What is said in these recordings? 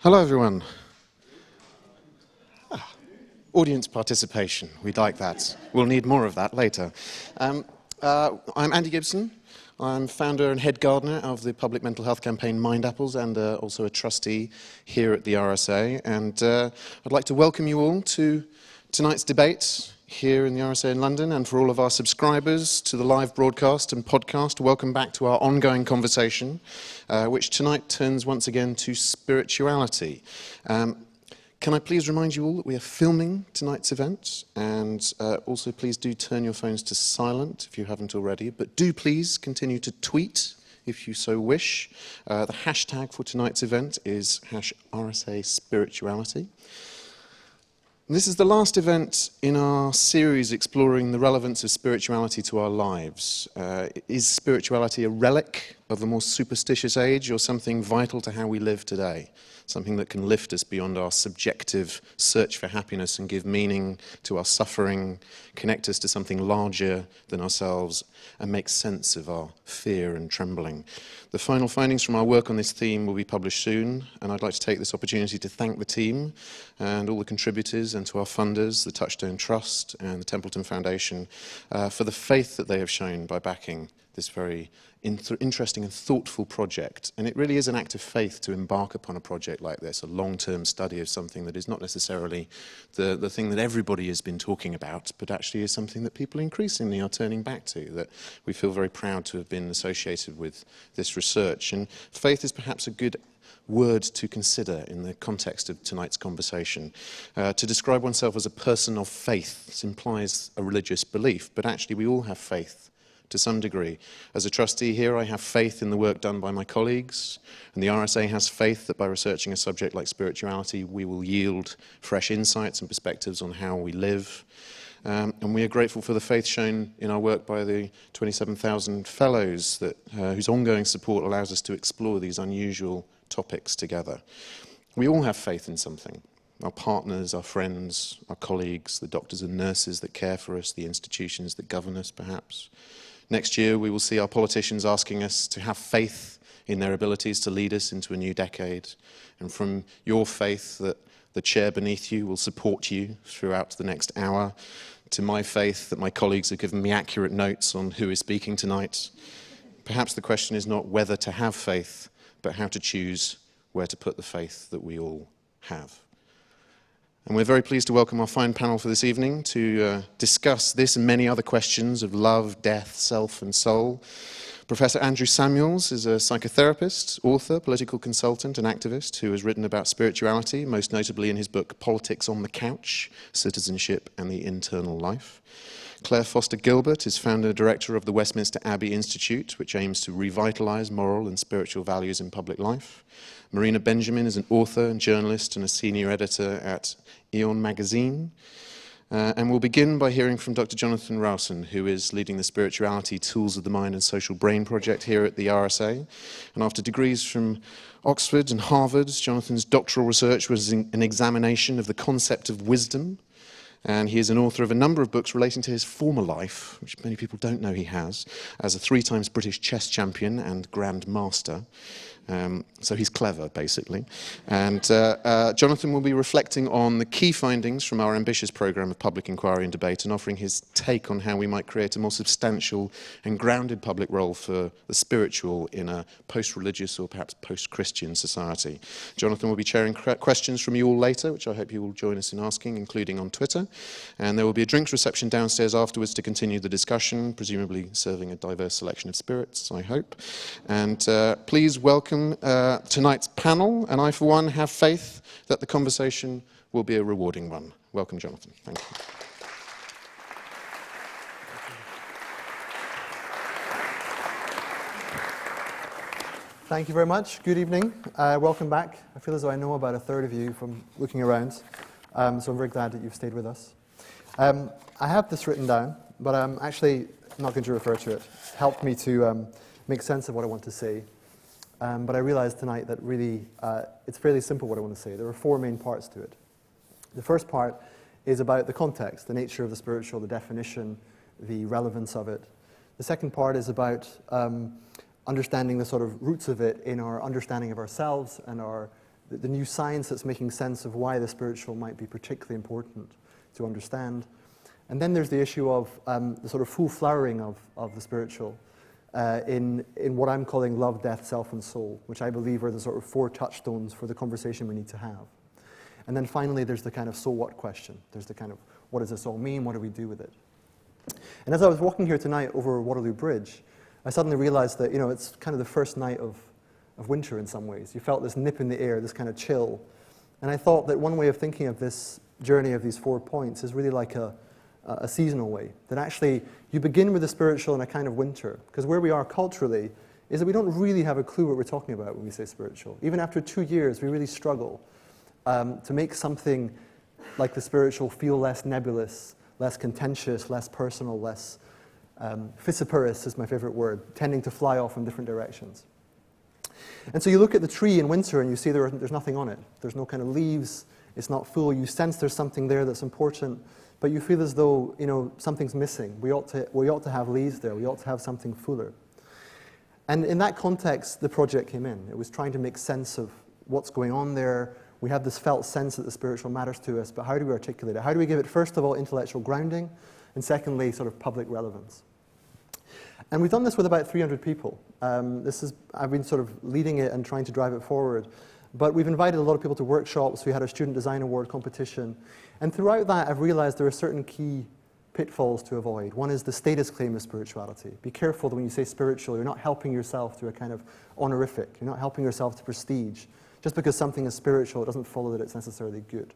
Hello, everyone. Audience participation, we'd like that. We'll need more of that later. I'm Andy Gibson. I'm founder and head gardener of the public mental health campaign Mind Apples, and also a trustee here at the RSA. And I'd like to welcome you all to tonight's debate here in the RSA in London, and for all of our subscribers to the live broadcast and podcast, welcome back to our ongoing conversation, which tonight turns once again to spirituality. Can I please remind you all that we are filming tonight's event, and also please do turn your phones to silent if you haven't already, but do please continue to tweet if you so wish. The hashtag for tonight's event is #RSA Spirituality. This is the last event in our series exploring the relevance of spirituality to our lives. Is spirituality a relic of a more superstitious age, or something vital to how we live today? Something that can lift us beyond our subjective search for happiness and give meaning to our suffering, connect us to something larger than ourselves, and make sense of our fear and trembling. The final findings from our work on this theme will be published soon, and I'd like to take this opportunity to thank the team and all the contributors, and to our funders, the Touchstone Trust and the Templeton Foundation, for the faith that they have shown by backing this very interesting and thoughtful project. And it really is an act of faith to embark upon a project like this, a long-term study of something that is not necessarily the thing that everybody has been talking about, but actually is something that people increasingly are turning back to, that we feel very proud to have been associated with this research. And faith is perhaps a good word to consider in the context of tonight's conversation. To describe oneself as a person of faith implies a religious belief, but actually we all have faith to some degree. As a trustee here, I have faith in the work done by my colleagues, and the RSA has faith that by researching a subject like spirituality, we will yield fresh insights and perspectives on how we live. And we are grateful for the faith shown in our work by the 27,000 fellows whose ongoing support allows us to explore these unusual topics together. We all have faith in something. Our partners, our friends, our colleagues, the doctors and nurses that care for us, the institutions that govern us, perhaps. Next year, we will see our politicians asking us to have faith in their abilities to lead us into a new decade. And from your faith that the chair beneath you will support you throughout the next hour, to my faith that my colleagues have given me accurate notes on who is speaking tonight, perhaps the question is not whether to have faith, but how to choose where to put the faith that we all have. And we're very pleased to welcome our fine panel for this evening to discuss this and many other questions of love, death, self, and soul. Professor Andrew Samuels is a psychotherapist, author, political consultant, and activist who has written about spirituality, most notably in his book Politics on the Couch, Citizenship and the Internal Life. Claire Foster Gilbert is founder and director of the Westminster Abbey Institute, which aims to revitalise moral and spiritual values in public life. Marina Benjamin is an author and journalist and a senior editor at Aeon magazine. And we'll begin by hearing from Dr. Jonathan Rowson, who is leading the Spirituality Tools of the Mind and Social Brain project here at the RSA. And after degrees from Oxford and Harvard, Jonathan's doctoral research was an examination of the concept of wisdom. And he is an author of a number of books relating to his former life, which many people don't know he has, as a 3-time British chess champion and Grand Master. So he's clever, basically. And Jonathan will be reflecting on the key findings from our ambitious programme of public inquiry and debate, and offering his take on how we might create a more substantial and grounded public role for the spiritual in a post-religious or perhaps post-Christian society. Jonathan will be chairing questions from you all later, which I hope you will join us in asking, including on Twitter. And there will be a drinks reception downstairs afterwards to continue the discussion, presumably serving a diverse selection of spirits, I hope. And please welcome tonight's panel, and I, for one, have faith that the conversation will be a rewarding one. Welcome, Jonathan. Thank you. Thank you very much. Good evening. Welcome back. I feel as though I know about a third of you from looking around, so I'm very glad that you've stayed with us. I have this written down, but I'm actually not going to refer to it. It helped me to make sense of what I want to say. But I realized tonight that really it's fairly simple what I want to say. There are 4 main parts to it. The first part is about the context, the nature of the spiritual, the definition, the relevance of it. The second part is about understanding the sort of roots of it in our understanding of ourselves and our the new science that's making sense of why the spiritual might be particularly important to understand. And then there's the issue of the sort of full flowering of the spiritual in what I'm calling love, death, self, and soul, which I believe are the sort of 4 touchstones for the conversation we need to have. And then finally, there's the kind of so what question. There's the kind of, what does this all mean? What do we do with it? And as I was walking here tonight over Waterloo Bridge, I suddenly realized that, it's kind of the first night of winter in some ways. You felt this nip in the air, this kind of chill. And I thought that one way of thinking of this journey of these 4 points is really like a seasonal way. That actually, you begin with the spiritual in a kind of winter. Because where we are culturally is that we don't really have a clue what we're talking about when we say spiritual. Even after 2 years, we really struggle to make something like the spiritual feel less nebulous, less contentious, less personal, less fissiparous is my favorite word, tending to fly off in different directions. And so you look at the tree in winter and you see there's nothing on it. There's no kind of leaves. It's not full. You sense there's something there that's important, but you feel as though something's missing. We ought to have leaves there. We ought to have something fuller. And in that context, the project came in. It was trying to make sense of what's going on there. We have this felt sense that the spiritual matters to us, but how do we articulate it? How do we give it, first of all, intellectual grounding, and secondly, sort of public relevance? And we've done this with about 300 people. I've been sort of leading it and trying to drive it forward. But we've invited a lot of people to workshops. We had our Student Design Award competition. And throughout that, I've realized there are certain key pitfalls to avoid. One is the status claim of spirituality. Be careful that when you say spiritual, you're not helping yourself to a kind of honorific. You're not helping yourself to prestige. Just because something is spiritual, it doesn't follow that it's necessarily good.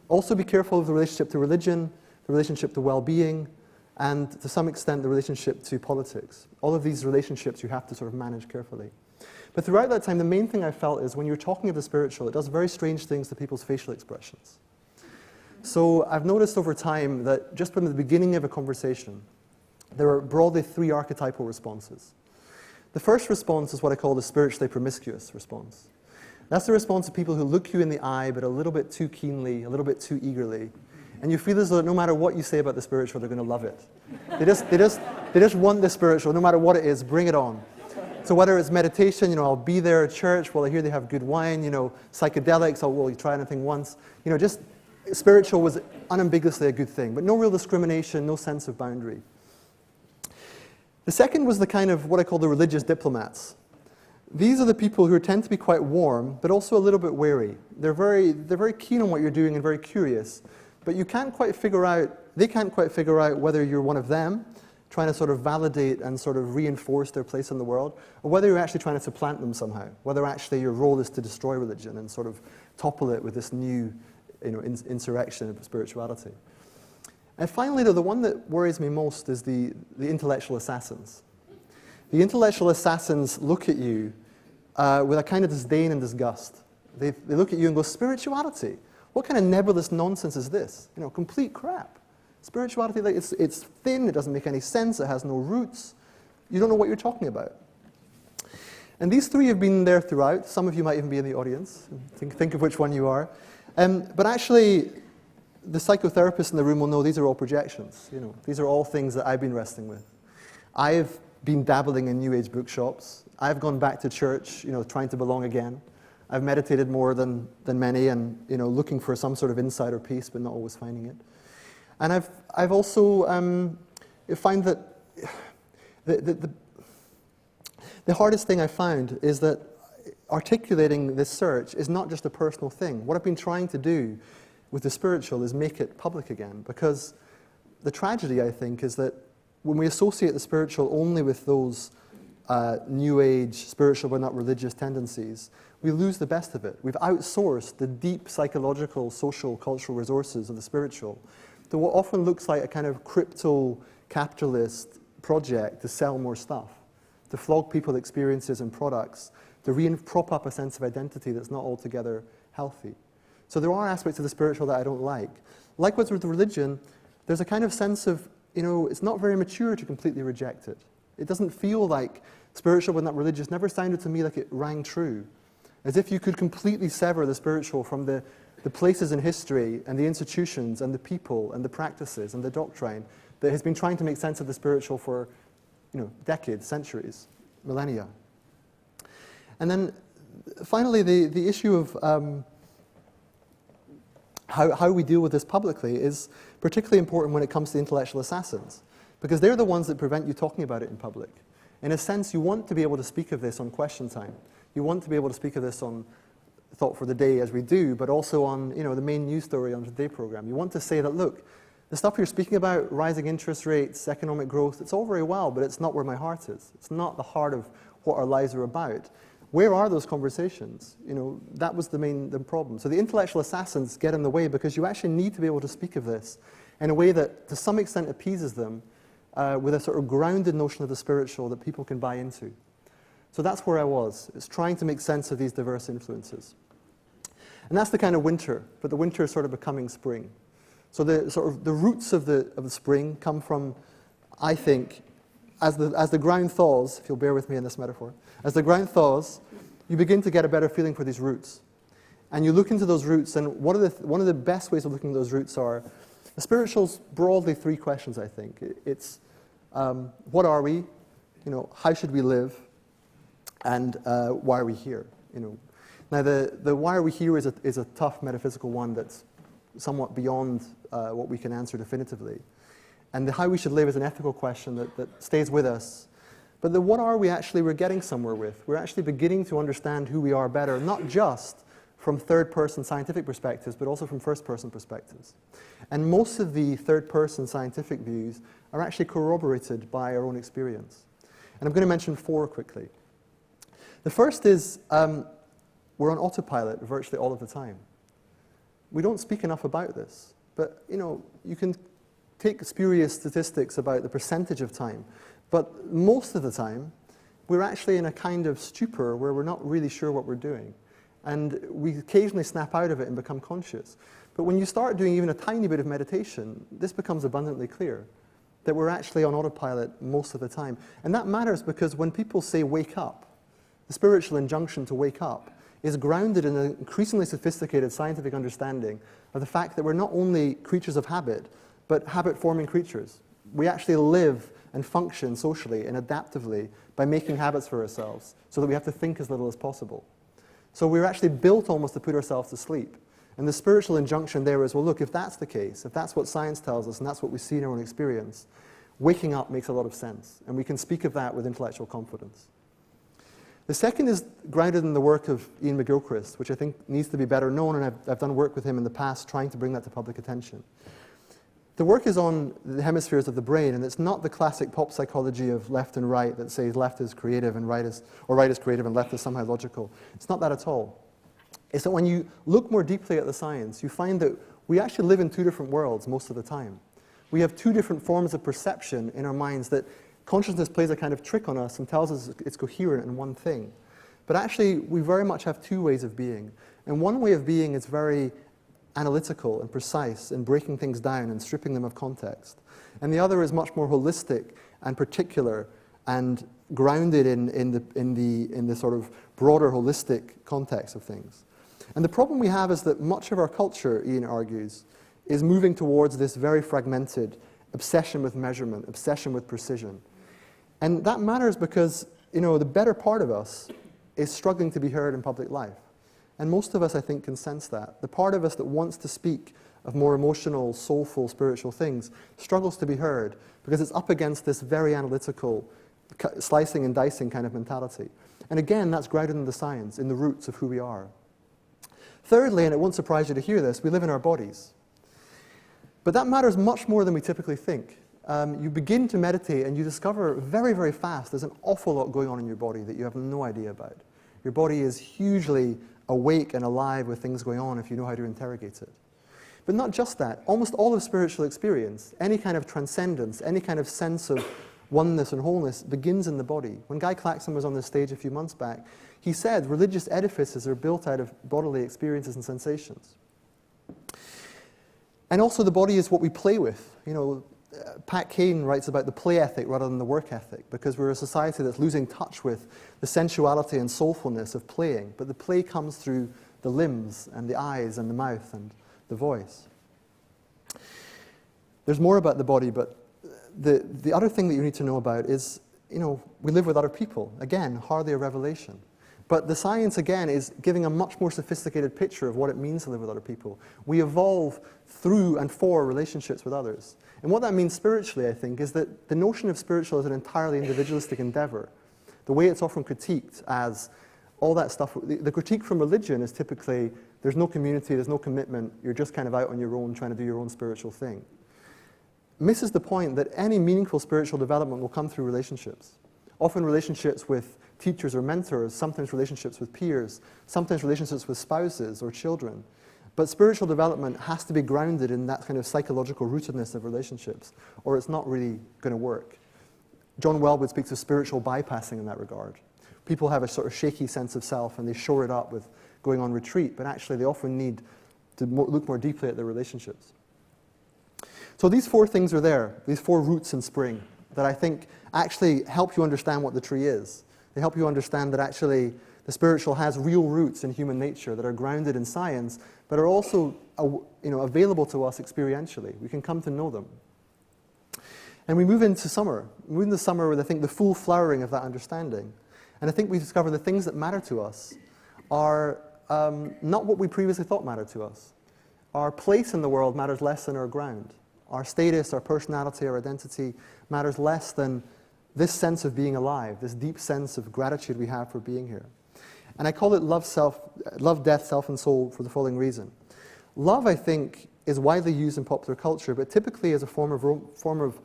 Also be careful of the relationship to religion, the relationship to well-being, and to some extent the relationship to politics. All of these relationships you have to sort of manage carefully. But throughout that time, the main thing I felt is when you're talking of the spiritual, it does very strange things to people's facial expressions. So I've noticed over time that just from the beginning of a conversation, there are broadly 3 archetypal responses. The first response is what I call the spiritually promiscuous response. That's the response of people who look you in the eye, but a little bit too keenly, a little bit too eagerly. And you feel as though no matter what you say about the spiritual, they're going to love it. They just want the spiritual, no matter what it is, bring it on. So whether it's meditation, I'll be there at church, well, I hear they have good wine, psychedelics, well, you try anything once. Just spiritual was unambiguously a good thing, but no real discrimination, no sense of boundary. The second was the kind of what I call the religious diplomats. These are the people who tend to be quite warm, but also a little bit wary. They're very keen on what you're doing and very curious, but they can't quite figure out whether you're one of them, trying to sort of validate and sort of reinforce their place in the world, or whether you're actually trying to supplant them somehow, whether actually your role is to destroy religion and sort of topple it with this new insurrection of spirituality. And finally, though, the one that worries me most is the intellectual assassins. The intellectual assassins look at you with a kind of disdain and disgust. They look at you and go, spirituality? What kind of nebulous nonsense is this? Complete crap. Spirituality, it's thin, it doesn't make any sense, it has no roots. You don't know what you're talking about. And these 3 have been there throughout. Some of you might even be in the audience. Think of which one you are. But actually, the psychotherapists in the room will know these are all projections. These are all things that I've been wrestling with. I've been dabbling in New Age bookshops. I've gone back to church, trying to belong again. I've meditated more than many and, looking for some sort of insight or peace, but not always finding it. And I've also find that the hardest thing I found is that articulating this search is not just a personal thing. What I've been trying to do with the spiritual is make it public again, because the tragedy, I think, is that when we associate the spiritual only with those New Age, spiritual but not religious tendencies, we lose the best of it. We've outsourced the deep psychological, social, cultural resources of the spiritual to what often looks like a kind of crypto-capitalist project to sell more stuff, to flog people experiences and products, to prop up a sense of identity that's not altogether healthy. So there are aspects of the spiritual that I don't like. Likewise with religion, there's a kind of sense of, it's not very mature to completely reject it. It doesn't feel like spiritual but not religious never sounded to me like it rang true. As if you could completely sever the spiritual from the places in history and the institutions and the people and the practices and the doctrine that has been trying to make sense of the spiritual for decades, centuries, millennia. And then Finally, the issue of how we deal with this publicly is particularly important when it comes to intellectual assassins, because they're the ones that prevent you talking about it in public. In a sense, you want to be able to speak of this on Question Time. You want to be able to speak of this on Thought for the Day, as we do, but also on the main news story on the Today program. You want to say that, look, the stuff you're speaking about, rising interest rates, economic growth, it's all very well, but it's not where my heart is. It's not the heart of what our lives are about. Where are those conversations? That was the problem. So the intellectual assassins get in the way because you actually need to be able to speak of this in a way that to some extent appeases them with a sort of grounded notion of the spiritual that people can buy into. So that's where I was. It's trying to make sense of these diverse influences. And that's the kind of winter, but the winter is sort of becoming spring. So the roots of the spring come from, I think, as the ground thaws, if you'll bear with me in this metaphor, as the ground thaws, you begin to get a better feeling for these roots. And you look into those roots, and one of the best ways of looking at those roots are, the spiritual's broadly three questions, I think. It's what are we? How should we live? And why are we here? Now the why are we here is a tough metaphysical one that's somewhat beyond what we can answer definitively. And the how we should live is an ethical question that stays with us. But the what are we actually, we're getting somewhere with. We're actually beginning to understand who we are better, not just from third-person scientific perspectives, but also from first-person perspectives. And most of the third-person scientific views are actually corroborated by our own experience. And I'm going to mention four quickly. The first is we're on autopilot virtually all of the time. We don't speak enough about this. But, you can take spurious statistics about the percentage of time, but most of the time, we're actually in a kind of stupor where we're not really sure what we're doing. And we occasionally snap out of it and become conscious. But when you start doing even a tiny bit of meditation, this becomes abundantly clear that we're actually on autopilot most of the time. And that matters because when people say wake up, the spiritual injunction to wake up is grounded in an increasingly sophisticated scientific understanding of the fact that we're not only creatures of habit, but habit-forming creatures. We actually live and function socially and adaptively by making habits for ourselves so that we have to think as little as possible. So we're actually built almost to put ourselves to sleep. And the spiritual injunction there is, well, look, if that's the case, if that's what science tells us and that's what we see in our own experience, waking up makes a lot of sense. And we can speak of that with intellectual confidence. The second is grounded in the work of Ian McGilchrist, which I think needs to be better known, and I've done work with him in the past trying to bring that to public attention. The work is on the hemispheres of the brain, and it's not the classic pop psychology of left and right that says left is creative and right is creative and left is somehow logical. It's not that at all. It's that when you look more deeply at the science, you find that we actually live in two different worlds most of the time. We have two different forms of perception in our minds that consciousness plays a kind of trick on us and tells us it's coherent in one thing. But actually, we very much have two ways of being. And one way of being is very analytical and precise in breaking things down and stripping them of context. And the other is much more holistic and particular and grounded in the sort of broader holistic context of things. And the problem we have is that much of our culture, Ian argues, is moving towards this very fragmented obsession with measurement, obsession with precision. And that matters because, the better part of us is struggling to be heard in public life. And most of us, I think, can sense that. The part of us that wants to speak of more emotional, soulful, spiritual things struggles to be heard because it's up against this very analytical, slicing and dicing kind of mentality. And again, that's grounded in the science, in the roots of who we are. Thirdly, and it won't surprise you to hear this, we live in our bodies. But that matters much more than we typically think. You begin to meditate and you discover very, very fast there's an awful lot going on in your body that you have no idea about. Your body is hugely awake and alive with things going on if you know how to interrogate it. But not just that. Almost all of spiritual experience, any kind of transcendence, any kind of sense of oneness and wholeness begins in the body. When Guy Claxon was on the stage a few months back, he said religious edifices are built out of bodily experiences and sensations. And also the body is what we play with. Pat Kane writes about the play ethic rather than the work ethic because we're a society that's losing touch with the sensuality and soulfulness of playing. But the play comes through the limbs and the eyes and the mouth and the voice. There's more about the body, but the other thing that you need to know about is, we live with other people. Again, hardly a revelation. But the science, again, is giving a much more sophisticated picture of what it means to live with other people. We evolve through and for relationships with others. And what that means spiritually, I think, is that the notion of spiritual is an entirely individualistic endeavor. The way it's often critiqued as all that stuff, the critique from religion is typically, there's no community, there's no commitment, you're just kind of out on your own trying to do your own spiritual thing. Misses the point that any meaningful spiritual development will come through relationships. Often relationships with teachers or mentors, sometimes relationships with peers, sometimes relationships with spouses or children. But spiritual development has to be grounded in that kind of psychological rootedness of relationships, or it's not really going to work. John Wellwood speaks of spiritual bypassing in that regard. People have a sort of shaky sense of self and they shore it up with going on retreat, but actually they often need to look more deeply at their relationships. So these four things are there, these four roots in spring, that I think actually help you understand what the tree is. They help you understand that actually the spiritual has real roots in human nature that are grounded in science, but are also available to us experientially. We can come to know them. And we move into summer. We move into summer with, I think, the full flowering of that understanding. And I think we discover the things that matter to us are not what we previously thought mattered to us. Our place in the world matters less than our ground. Our status, our personality, our identity matters less than this sense of being alive, this deep sense of gratitude we have for being here. And I call it love, death, self, and soul for the following reason. Love, I think, is widely used in popular culture, but typically as a form of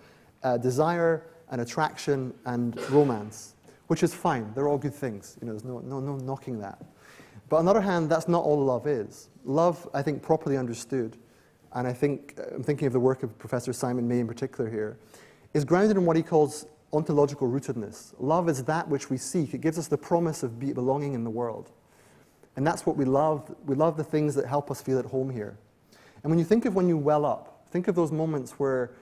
desire and attraction and romance, which is fine. They're all good things. There's no knocking that. But on the other hand, that's not all love is. Love, I think, properly understood, and I think, I'm thinking of the work of Professor Simon May in particular here, is grounded in what he calls ontological rootedness. Love is that which we seek. It gives us the promise of belonging in the world. And that's what we love. We love the things that help us feel at home here. And when you think of when you well up, think of those moments where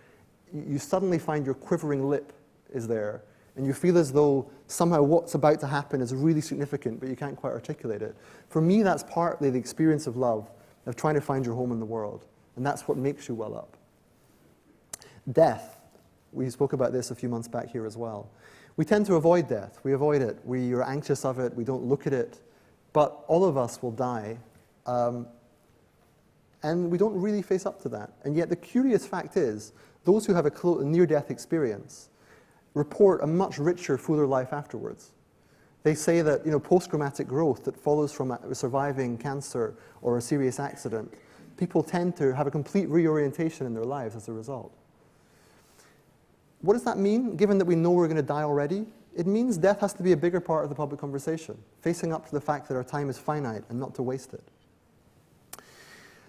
you suddenly find your quivering lip is there, and you feel as though somehow what's about to happen is really significant, but you can't quite articulate it. For me, that's partly the experience of love, of trying to find your home in the world. And that's what makes you well up. Death. We spoke about this a few months back here as well. We tend to avoid death. We avoid it. We are anxious of it. We don't look at it. But all of us will die. And we don't really face up to that. And yet the curious fact is, those who have a near-death experience report a much richer, fuller life afterwards. They say that post-traumatic growth that follows from surviving cancer or a serious accident, people tend to have a complete reorientation in their lives as a result. What does that mean, given that we know we're going to die already? It means death has to be a bigger part of the public conversation, facing up to the fact that our time is finite and not to waste it.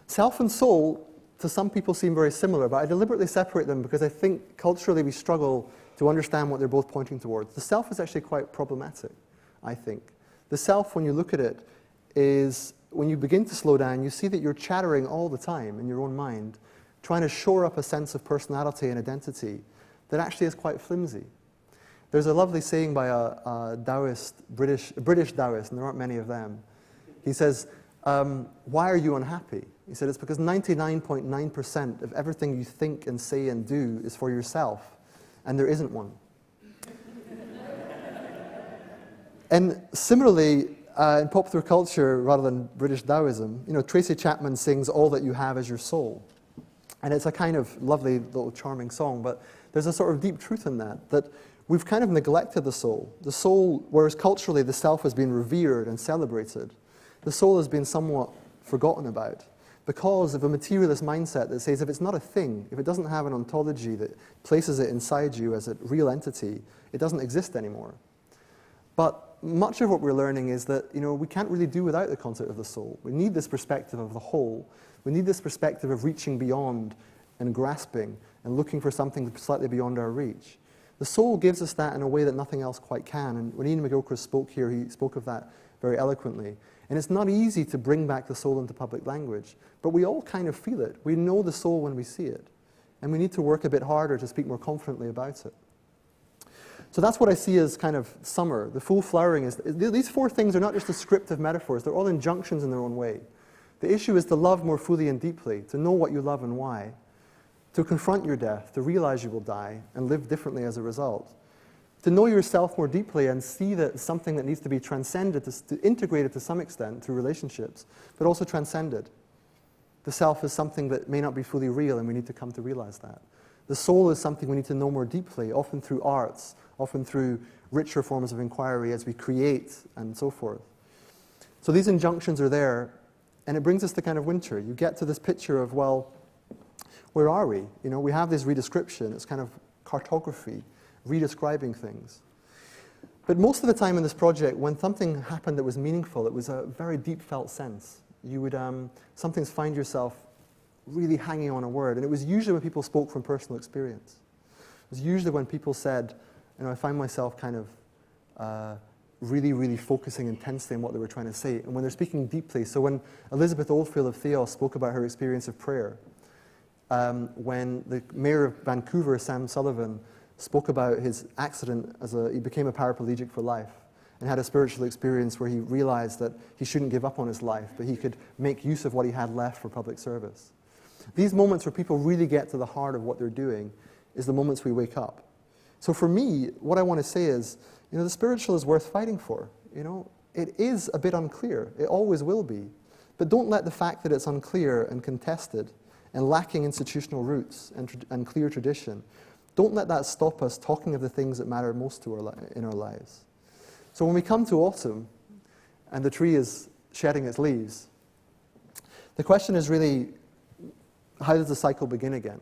Self and soul, to some people, seem very similar, but I deliberately separate them because I think culturally we struggle to understand what they're both pointing towards. The self is actually quite problematic, I think. The self, when you look at it, is when you begin to slow down, you see that you're chattering all the time in your own mind, trying to shore up a sense of personality and identity that actually is quite flimsy. There's a lovely saying by a Taoist, British Taoist, and there aren't many of them. He says, why are you unhappy? He said, it's because 99.9% of everything you think and say and do is for yourself, and there isn't one. And similarly, in popular culture, rather than British Taoism, Tracy Chapman sings "All That You Have Is Your Soul." And it's a kind of lovely little charming song, but there's a sort of deep truth in that we've kind of neglected the soul. The soul, whereas culturally the self has been revered and celebrated, the soul has been somewhat forgotten about because of a materialist mindset that says if it's not a thing, if it doesn't have an ontology that places it inside you as a real entity, it doesn't exist anymore. But much of what we're learning is that we can't really do without the concept of the soul. We need this perspective of the whole. We need this perspective of reaching beyond and grasping and looking for something slightly beyond our reach. The soul gives us that in a way that nothing else quite can. And when Ian McGilchrist spoke here, he spoke of that very eloquently. And it's not easy to bring back the soul into public language, but we all kind of feel it. We know the soul when we see it. And we need to work a bit harder to speak more confidently about it. So that's what I see as kind of summer. The full flowering is, these four things are not just descriptive metaphors, they're all injunctions in their own way. The issue is to love more fully and deeply, to know what you love and why, to confront your death, to realize you will die, and live differently as a result, to know yourself more deeply and see that it's something that needs to be transcended, to integrated to some extent through relationships, but also transcended. The self is something that may not be fully real, and we need to come to realize that. The soul is something we need to know more deeply, often through arts, often through richer forms of inquiry as we create and so forth. So these injunctions are there, and it brings us to kind of winter. You get to this picture of, well, where are we? You know, we have this redescription. It's kind of cartography, redescribing things. But most of the time in this project, when something happened that was meaningful, it was a very deep felt sense. You would sometimes find yourself really hanging on a word. And it was usually when people spoke from personal experience. It was usually when people said, you know, I find myself kind of really, really focusing intensely on what they were trying to say. And when they're speaking deeply, so when Elizabeth Oldfield of Theos spoke about her experience of prayer, when the mayor of Vancouver, Sam Sullivan, spoke about his accident he became a paraplegic for life and had a spiritual experience where he realized that he shouldn't give up on his life, but he could make use of what he had left for public service. These moments where people really get to the heart of what they're doing is the moments we wake up. So for me, what I want to say is, you know, the spiritual is worth fighting for. You know, it is a bit unclear. It always will be. But don't let the fact that it's unclear and contested and lacking institutional roots and clear tradition, don't let that stop us talking of the things that matter most to in our lives. So when we come to autumn and the tree is shedding its leaves, the question is really, how does the cycle begin again?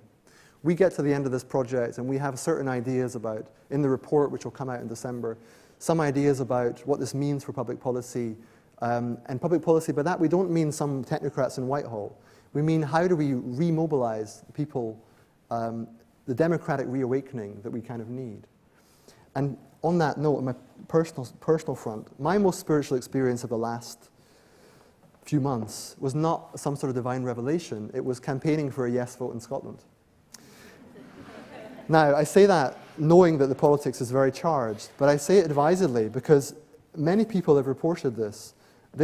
We get to the end of this project and we have certain ideas about, in the report which will come out in December, some ideas about what this means for public policy. And public policy, by that we don't mean some technocrats in Whitehall. We mean how do we remobilize people, the democratic reawakening that we kind of need. And on that note, on my personal front, my most spiritual experience of the last few months was not some sort of divine revelation. It was campaigning for a yes vote in Scotland. Now, I say that knowing that the politics is very charged, but I say it advisedly because many people have reported this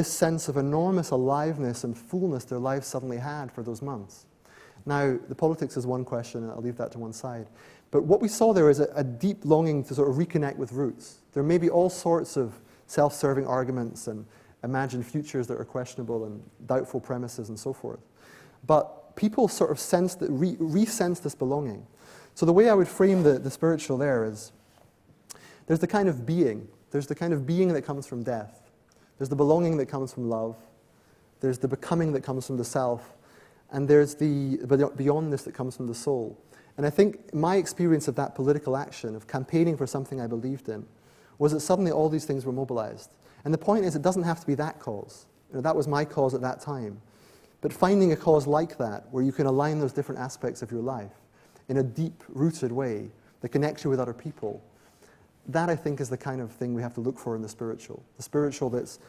sense of enormous aliveness and fullness their lives suddenly had for those months. Now, the politics is one question, and I'll leave that to one side. But what we saw there is a deep longing to sort of reconnect with roots. There may be all sorts of self-serving arguments and imagined futures that are questionable and doubtful premises and so forth. But people sort of sense that, re-sense this belonging. So the way I would frame the spiritual there is, there's the kind of being. There's the kind of being that comes from death. There's the belonging that comes from love. There's the becoming that comes from the self. And there's the beyondness that comes from the soul. And I think my experience of that political action, of campaigning for something I believed in, was that suddenly all these things were mobilized. And the point is, it doesn't have to be that cause. You know, that was my cause at that time. But finding a cause like that, where you can align those different aspects of your life in a deep-rooted way that connects you with other people, that, I think, is the kind of thing we have to look for in the spiritual. The spiritual that's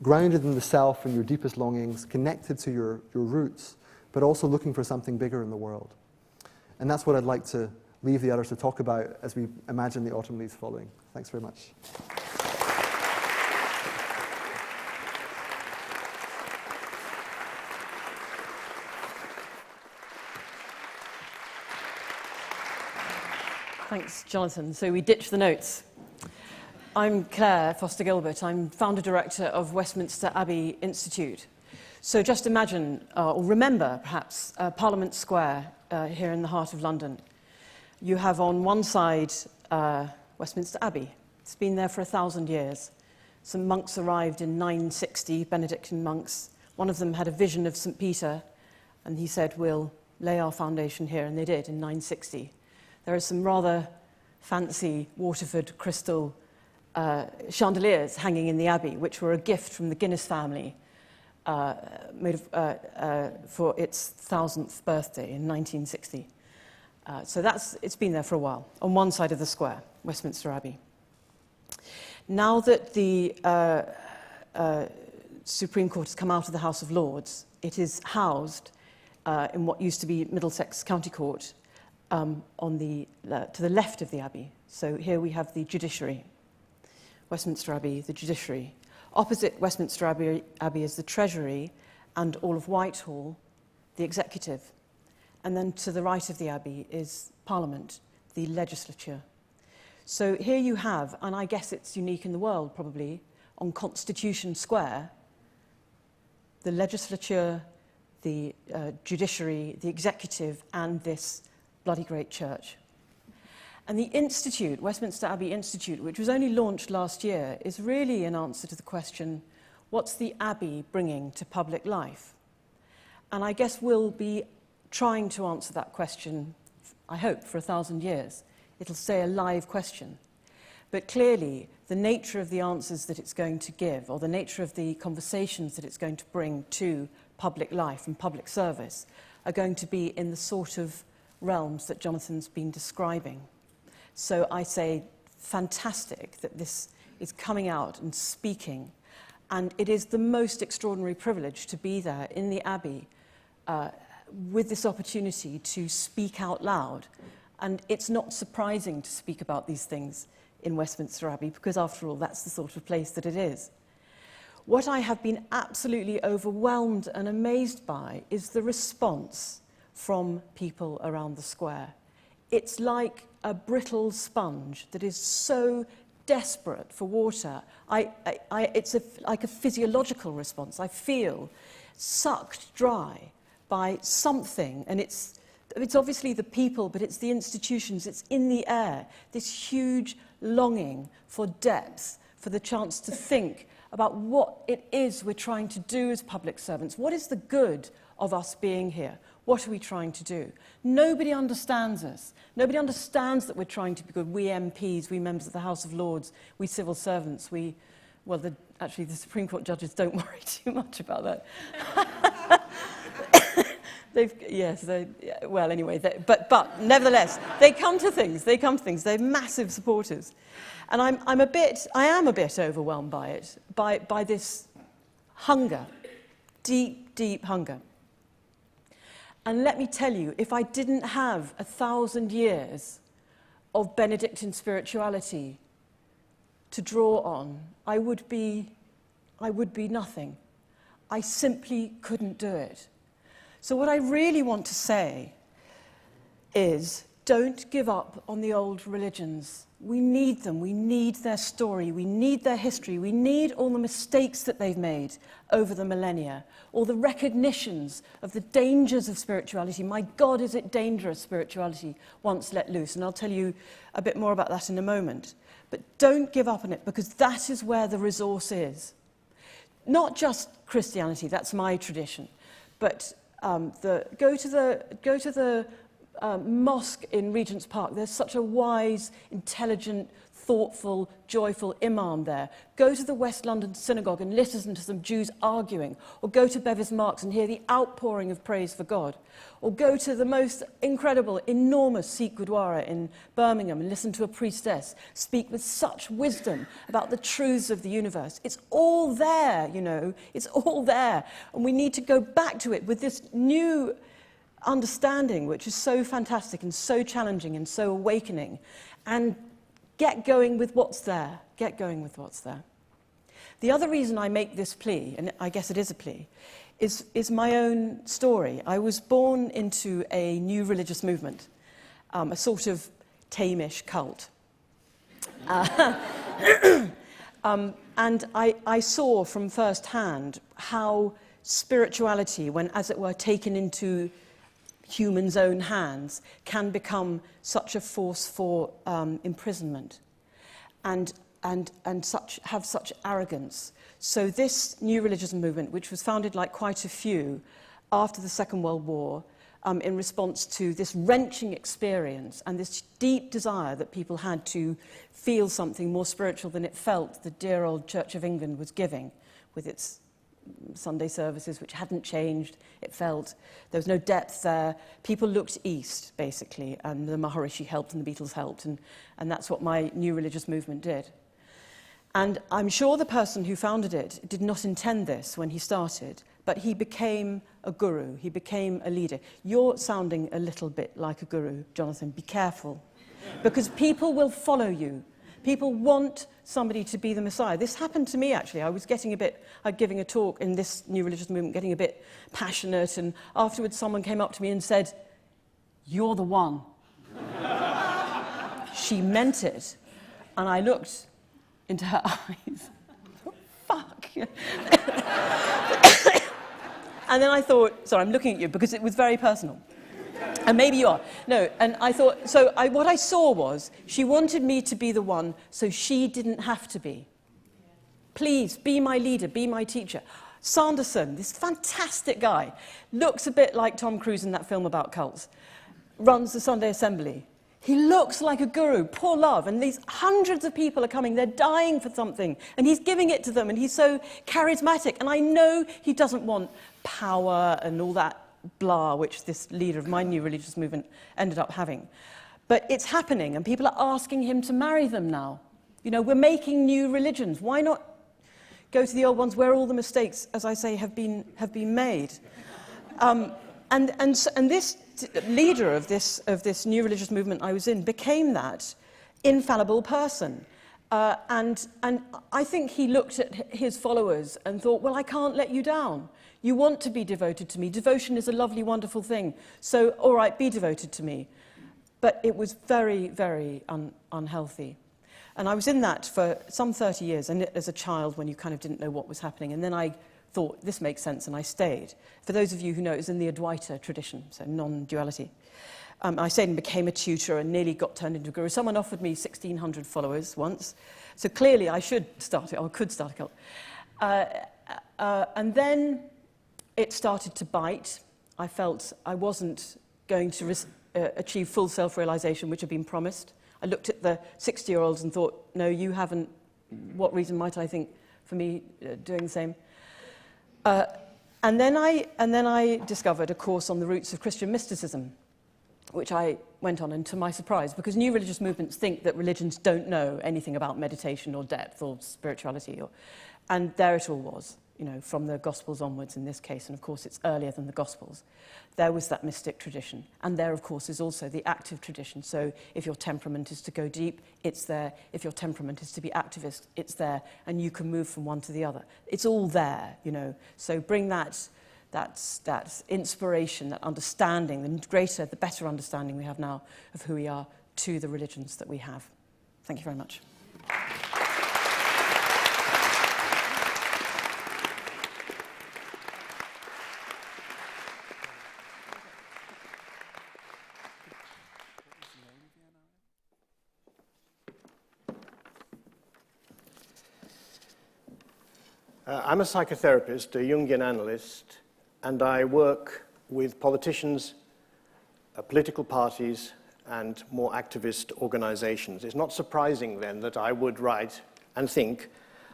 grounded in the self and your deepest longings, connected to your roots, but also looking for something bigger in the world. And that's what I'd like to leave the others to talk about as we imagine the autumn leaves falling. Thanks very much. Thanks, Jonathan. So we ditch the notes. I'm Claire Foster-Gilbert. I'm founder director of Westminster Abbey Institute. So just imagine, or remember perhaps, Parliament Square here in the heart of London. You have on one side Westminster Abbey. It's been there for 1,000 years. Some monks arrived in 960, Benedictine monks. One of them had a vision of St. Peter, and he said, we'll lay our foundation here, and they did in 960. There are some rather fancy Waterford crystal chandeliers hanging in the Abbey, which were a gift from the Guinness family made for its 1,000th birthday in 1960. So it's been there for a while, on one side of the square, Westminster Abbey. Now that the Supreme Court has come out of the House of Lords, it is housed in what used to be Middlesex County Court to the left of the Abbey. So here we have the judiciary. Westminster Abbey, the judiciary. Opposite Westminster Abbey is the Treasury and all of Whitehall, the executive. And then to the right of the Abbey is Parliament, the legislature. So here you have, and I guess it's unique in the world probably, on Constitution Square, the legislature, the judiciary, the executive, and this bloody great church. And the Institute, Westminster Abbey Institute, which was only launched last year, is really an answer to the question, what's the Abbey bringing to public life? And I guess we'll be trying to answer that question, I hope, for 1,000 years. It'll stay a live question. But clearly, the nature of the answers that it's going to give, or the nature of the conversations that it's going to bring to public life and public service, are going to be in the sort of realms that Jonathan's been describing. So I say, fantastic that this is coming out and speaking. And it is the most extraordinary privilege to be there in the Abbey with this opportunity to speak out loud. And it's not surprising to speak about these things in Westminster Abbey, because after all, that's the sort of place that it is. What I have been absolutely overwhelmed and amazed by is the response from people around the square. It's like a brittle sponge that is so desperate for water. It's like a physiological response. I feel sucked dry by something, and it's obviously the people, but it's the institutions, it's in the air, this huge longing for depth, for the chance to think about what it is we're trying to do as public servants. What is the good of us being here? What are we trying to do? Nobody understands us. Nobody understands that we're trying to be good. We MPs, we members of the House of Lords, we civil servants, actually the Supreme Court judges don't worry too much about that. But nevertheless, they come to things. They're massive supporters. And I am a bit overwhelmed by it, by this hunger, deep, deep hunger. And let me tell you, if I didn't have 1,000 years of Benedictine spirituality to draw on, I would be nothing. I simply couldn't do it. So what I really want to say is, don't give up on the old religions. We need them. We need their story. We need their history. We need all the mistakes that they've made over the millennia, all the recognitions of the dangers of spirituality. My God, is it dangerous, spirituality, once let loose? And I'll tell you a bit more about that in a moment. But don't give up on it, because that is where the resource is. Not just Christianity, that's my tradition, but go to the mosque in Regent's Park. There's such a wise, intelligent, thoughtful, joyful imam there. Go to the West London Synagogue and listen to some Jews arguing. Or go to Bevis Marks and hear the outpouring of praise for God. Or go to the most incredible, enormous Sikh Gurdwara in Birmingham and listen to a priestess speak with such wisdom about the truths of the universe. It's all there, you know. It's all there. And we need to go back to it with this new understanding, which is so fantastic and so challenging and so awakening, and get going with what's there. Get going with what's there. The other reason I make this plea, and I guess it is a plea, is my own story. I was born into a new religious movement, a sort of tamish cult. And I saw from first hand how spirituality, when, as it were, taken into humans' own hands, can become such a force for imprisonment and have such arrogance. So this new religious movement, which was founded, like quite a few, after the Second World War, in response to this wrenching experience and this deep desire that people had to feel something more spiritual than it felt the dear old Church of England was giving, with its Sunday services, which hadn't changed. It felt there was no depth there. People looked east, basically, and the Maharishi helped and the Beatles helped, and that's what my new religious movement did. And I'm sure the person who founded it did not intend this when he started, but he became a guru, he became a leader. You're sounding a little bit like a guru, Jonathan. Be careful, because people will follow you. People want somebody to be the Messiah. This happened to me, actually. I was giving a talk in this new religious movement, getting a bit passionate, and afterwards someone came up to me and said, "You're the one." She meant it. And I looked into her eyes. Fuck. And then I thought, sorry, I'm looking at you because it was very personal. And maybe you are. No, and I thought, what I saw was she wanted me to be the one so she didn't have to be. Please, be my leader, be my teacher. Sanderson, this fantastic guy, looks a bit like Tom Cruise in that film about cults, runs the Sunday Assembly. He looks like a guru, poor love, and these hundreds of people are coming, they're dying for something, and he's giving it to them, and he's so charismatic, and I know he doesn't want power and all that blah, which this leader of my new religious movement ended up having. But it's happening, and people are asking him to marry them now. You know, we're making new religions. Why not go to the old ones where all the mistakes, as I say, have been made? And this leader of this new religious movement I was in became that infallible person. And I think he looked at his followers and thought, well, I can't let you down. You want to be devoted to me. Devotion is a lovely, wonderful thing. So, all right, be devoted to me. But it was very, very unhealthy. And I was in that for some 30 years, and as a child when you kind of didn't know what was happening. And then I thought, this makes sense, and I stayed. For those of you who know, it was in the Advaita tradition, so non-duality. I stayed and became a tutor and nearly got turned into a guru. Someone offered me 1,600 followers once, so clearly I should start it, or could start a cult. And then it started to bite. I felt I wasn't going to achieve full self-realization, which had been promised. I looked at the 60-year-olds and thought, no, you haven't. What reason might I think for me doing the same? And then I discovered a course on the roots of Christian mysticism, which I went on, and to my surprise, because new religious movements think that religions don't know anything about meditation or depth or spirituality, and there it all was, you know, from the Gospels onwards in this case, and of course it's earlier than the Gospels. There was that mystic tradition, and there, of course, is also the active tradition. So if your temperament is to go deep, it's there. If your temperament is to be activist, it's there, and you can move from one to the other. It's all there, you know. So bring that inspiration, that understanding, the better understanding we have now of who we are, to the religions that we have. Thank you very much. I'm a psychotherapist, a Jungian analyst, and I work with politicians, political parties, and more activist organizations. It's not surprising, then, that I would write and think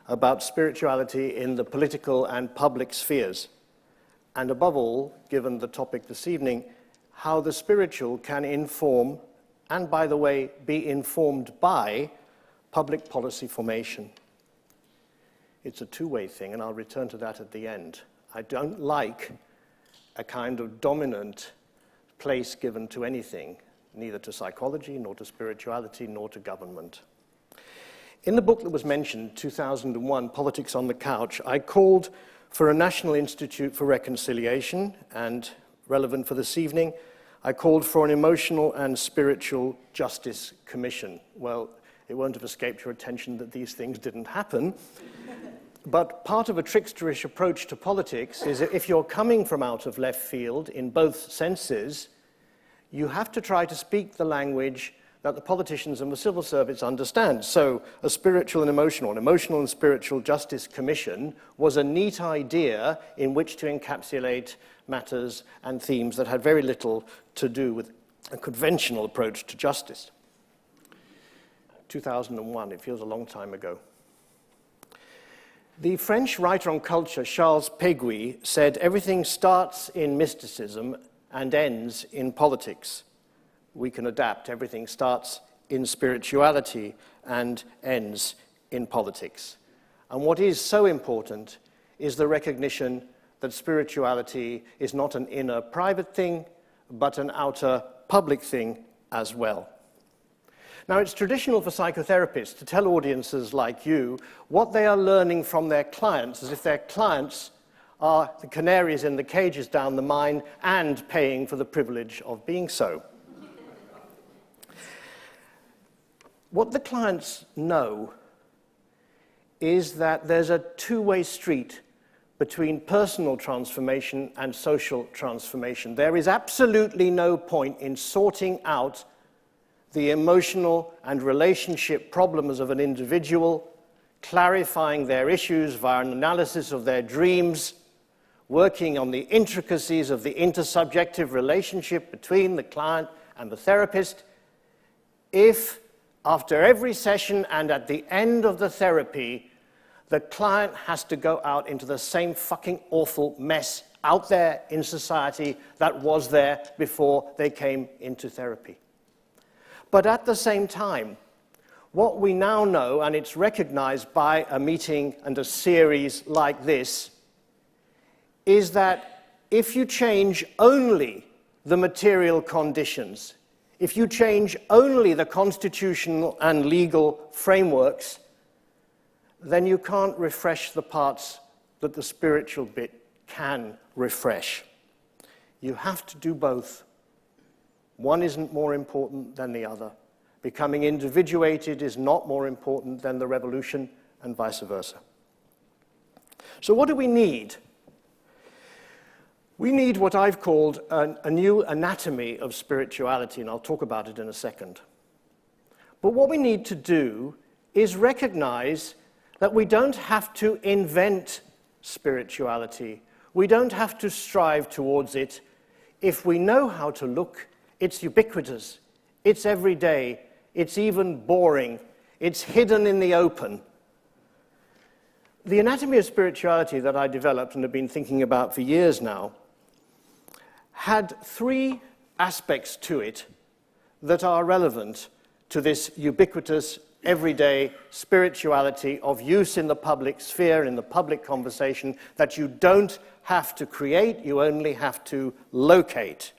about spirituality in the political and public spheres, and above all, given the topic this evening, how the spiritual can inform, and by the way, be informed by, public policy formation. It's a two-way thing, and I'll return to that at the end. I don't like a kind of dominant place given to anything, neither to psychology, nor to spirituality, nor to government. In the book that was mentioned, 2001, Politics on the Couch, I called for a National Institute for Reconciliation, and relevant for this evening, I called for an Emotional and Spiritual Justice Commission. Well, it won't have escaped your attention that these things didn't happen. But part of a tricksterish approach to politics is that if you're coming from out of left field in both senses, you have to try to speak the language that the politicians and the civil service understand. So a spiritual and emotional, an emotional and spiritual justice commission was a neat idea in which to encapsulate matters and themes that had very little to do with a conventional approach to justice. 2001, it feels a long time ago. The French writer on culture, Charles Péguy, said everything starts in mysticism and ends in politics. We can adapt. Everything starts in spirituality and ends in politics. And what is so important is the recognition that spirituality is not an inner private thing, but an outer public thing as well. Now, it's traditional for psychotherapists to tell audiences like you what they are learning from their clients, as if their clients are the canaries in the cages down the mine and paying for the privilege of being so. what the clients know is that there's a two-way street between personal transformation and social transformation. There is absolutely no point in sorting out the emotional and relationship problems of an individual, clarifying their issues via an analysis of their dreams, working on the intricacies of the intersubjective relationship between the client and the therapist, if after every session and at the end of the therapy, the client has to go out into the same fucking awful mess out there in society that was there before they came into therapy. But at the same time, what we now know, and it's recognized by a meeting and a series like this, is that if you change only the material conditions, if you change only the constitutional and legal frameworks, then you can't refresh the parts that the spiritual bit can refresh. You have to do both. One isn't more important than the other. Becoming individuated is not more important than the revolution, and vice versa. So what do we need? We need what I've called a new anatomy of spirituality, and I'll talk about it in a second. But what we need to do is recognize that we don't have to invent spirituality. We don't have to strive towards it. If we know how to look, it's ubiquitous, it's everyday, it's even boring, it's hidden in the open. The anatomy of spirituality that I developed and have been thinking about for years now had three aspects to it that are relevant to this ubiquitous, everyday spirituality of use in the public sphere, in the public conversation, that you don't have to create, you only have to locate.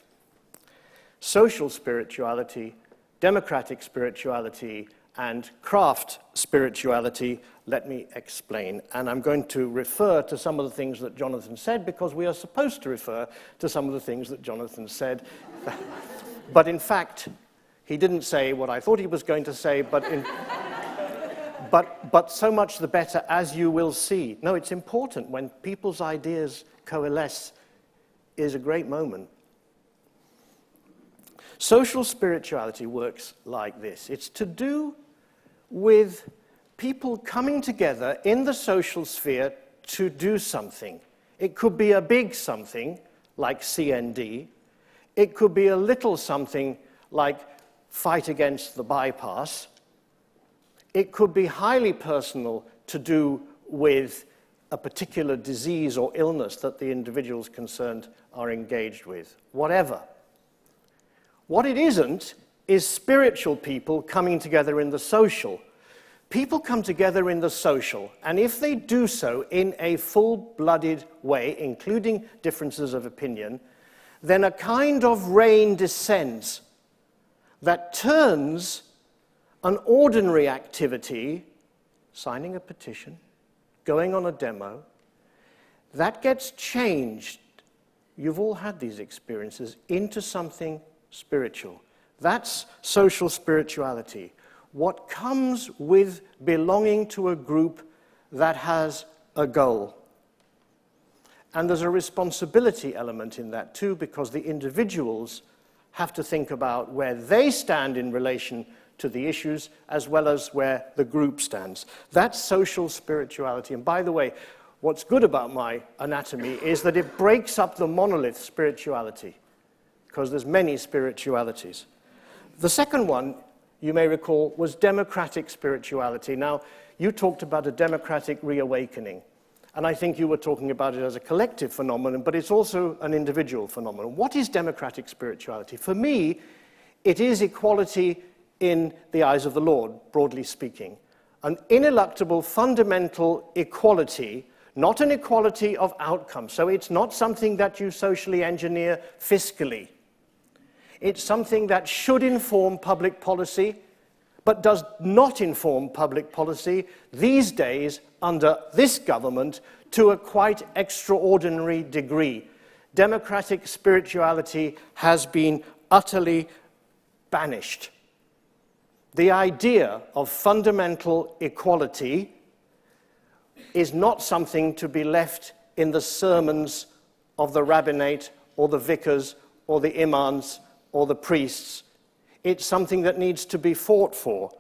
Social spirituality, democratic spirituality, and craft spirituality. Let me explain. And I'm going to refer to some of the things that Jonathan said, because we are supposed to refer to some of the things that Jonathan said. But in fact, he didn't say what I thought he was going to say, but so much the better, as you will see. No, it's important. When people's ideas coalesce, is a great moment. Social spirituality works like this. It's to do with people coming together in the social sphere to do something. It could be a big something, like CND. It could be a little something, like fight against the bypass. It could be highly personal, to do with a particular disease or illness that the individuals concerned are engaged with. Whatever. What it isn't is spiritual people coming together in the social. People come together in the social, and if they do so in a full-blooded way, including differences of opinion, then a kind of rain descends that turns an ordinary activity, signing a petition, going on a demo, that gets changed, you've all had these experiences, into something spiritual. That's social spirituality. What comes with belonging to a group that has a goal. And there's a responsibility element in that too, because the individuals have to think about where they stand in relation to the issues, as well as where the group stands. That's social spirituality. And by the way, what's good about my anatomy is that it breaks up the monolith spirituality, because there's many spiritualities. The second one, you may recall, was democratic spirituality. Now, you talked about a democratic reawakening, and I think you were talking about it as a collective phenomenon, but it's also an individual phenomenon. What is democratic spirituality? For me, it is equality in the eyes of the Lord, broadly speaking. An ineluctable, fundamental equality, not an equality of outcome. So it's not something that you socially engineer fiscally. It's something that should inform public policy, but does not inform public policy these days under this government to a quite extraordinary degree. Democratic spirituality has been utterly banished. the idea of fundamental equality is not something to be left in the sermons of the rabbinate or the vicars or the imams or the priests. It's something that needs to be fought for.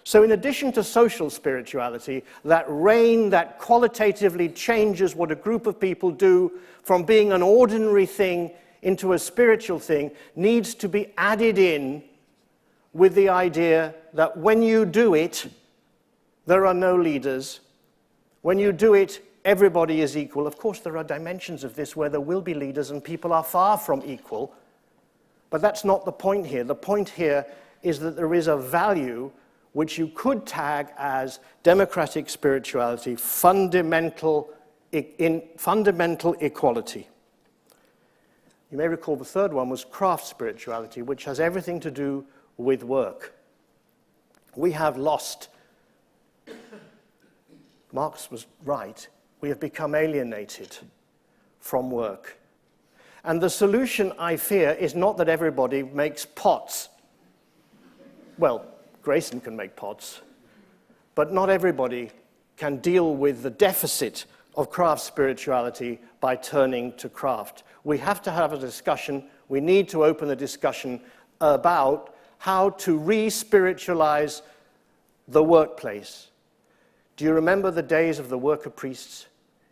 So in addition to social spirituality, that reign that qualitatively changes what a group of people do from being an ordinary thing into a spiritual thing needs to be added in with the idea that when you do it, there are no leaders. When you do it, everybody is equal. Of course, there are dimensions of this where there will be leaders and people are far from equal. But that's not the point here. The point here is that there is a value which you could tag as democratic spirituality, fundamental equality. You may recall the third one was craft spirituality, which has everything to do with work. We have lost, Marx was right, we have become alienated from work. And the solution, I fear, is not that everybody makes pots. Well, Grayson can make pots, but not everybody can deal with the deficit of craft spirituality by turning to craft. We have to have a discussion, we need to open a discussion about how to re-spiritualize the workplace. Do you remember the days of the worker priests?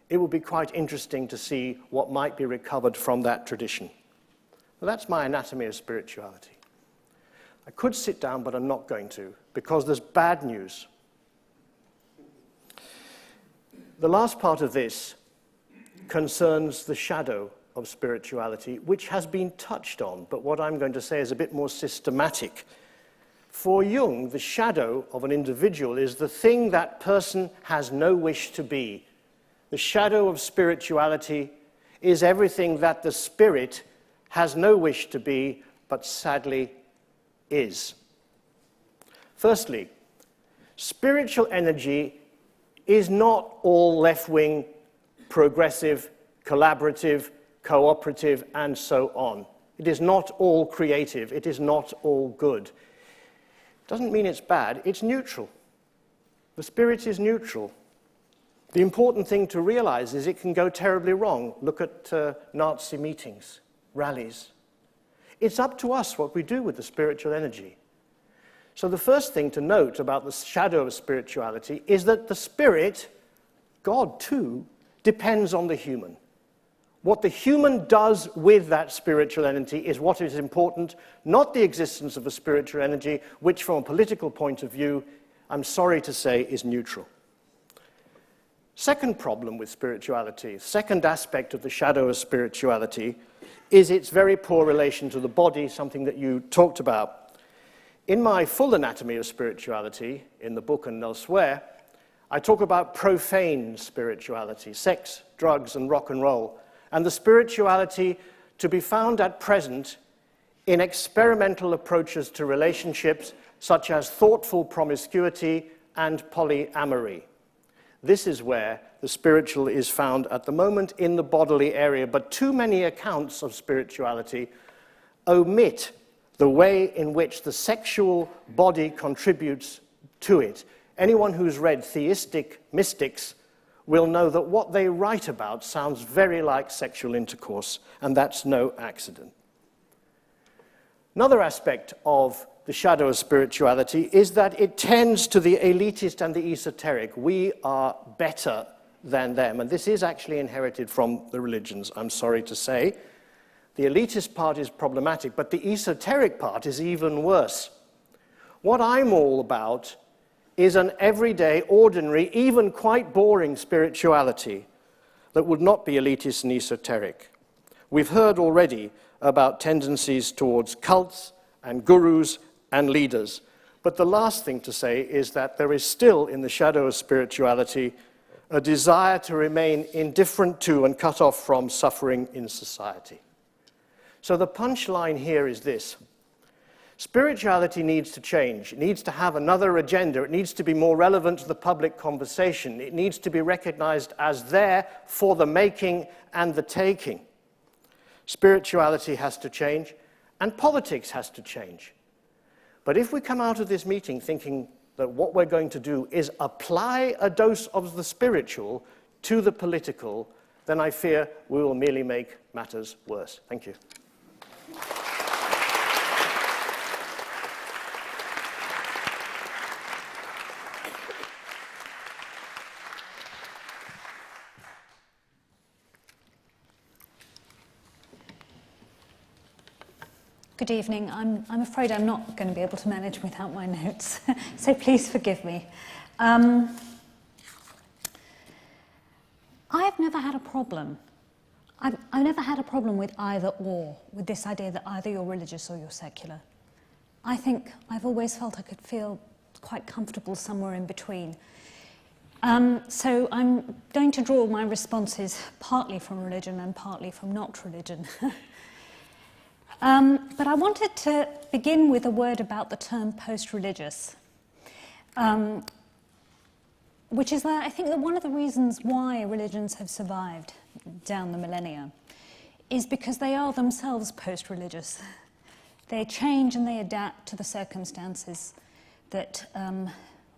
It would be quite interesting to see what might be recovered from that tradition. Well, that's my anatomy of spirituality. I could sit down, but I'm not going to, because there's bad news. The last part of this concerns the shadow of spirituality, which has been touched on, but what I'm going to say is a bit more systematic. For Jung, the shadow of an individual is the thing that person has no wish to be. The shadow of spirituality is everything that the spirit has no wish to be, but sadly is. Firstly, spiritual energy is not all left-wing, progressive, collaborative, cooperative, and so on. It is not all creative. It is not all good. It doesn't mean it's bad. It's neutral. The spirit is neutral. The important thing to realize is it can go terribly wrong. Look at Nazi meetings, rallies. It's up to us what we do with the spiritual energy. So the first thing to note about the shadow of spirituality is that the spirit, God too, depends on the human. What the human does with that spiritual energy is what is important, not the existence of a spiritual energy, which from a political point of view, I'm sorry to say, is neutral. Second problem with spirituality, second aspect of the shadow of spirituality, is its very poor relation to the body, something that you talked about. In my full anatomy of spirituality, in the book and elsewhere, I talk about profane spirituality, sex, drugs, and rock and roll, and the spirituality to be found at present in experimental approaches to relationships such as thoughtful promiscuity and polyamory. This is where the spiritual is found at the moment in the bodily area, but too many accounts of spirituality omit the way in which the sexual body contributes to it. Anyone who's read theistic mystics will know that what they write about sounds very like sexual intercourse, and that's no accident. Another aspect of the shadow of spirituality is that it tends to the elitist and the esoteric. We are better than them, and this is actually inherited from the religions, I'm sorry to say. The elitist part is problematic, but the esoteric part is even worse. What I'm all about is an everyday, ordinary, even quite boring spirituality that would not be elitist and esoteric. We've heard already about tendencies towards cults and gurus and leaders. But the last thing to say is that there is still, in the shadow of spirituality, a desire to remain indifferent to and cut off from suffering in society. So the punchline here is this. Spirituality needs to change. It needs to have another agenda. It needs to be more relevant to the public conversation. It needs to be recognized as there for the making and the taking. Spirituality has to change, and politics has to change. But if we come out of this meeting thinking that what we're going to do is apply a dose of the spiritual to the political, then I fear we will merely make matters worse. Thank you. Good evening. I'm afraid I'm not going to be able to manage without my notes, so please forgive me. I have never had a problem. I've never had a problem with either or, with this idea that either you're religious or you're secular. I think I've always felt I could feel quite comfortable somewhere in between. So I'm going to draw my responses partly from religion and partly from not religion. But I wanted to begin with a word about the term post-religious, which is that I think that one of the reasons why religions have survived down the millennia is because they are themselves post-religious. They change and they adapt to the circumstances that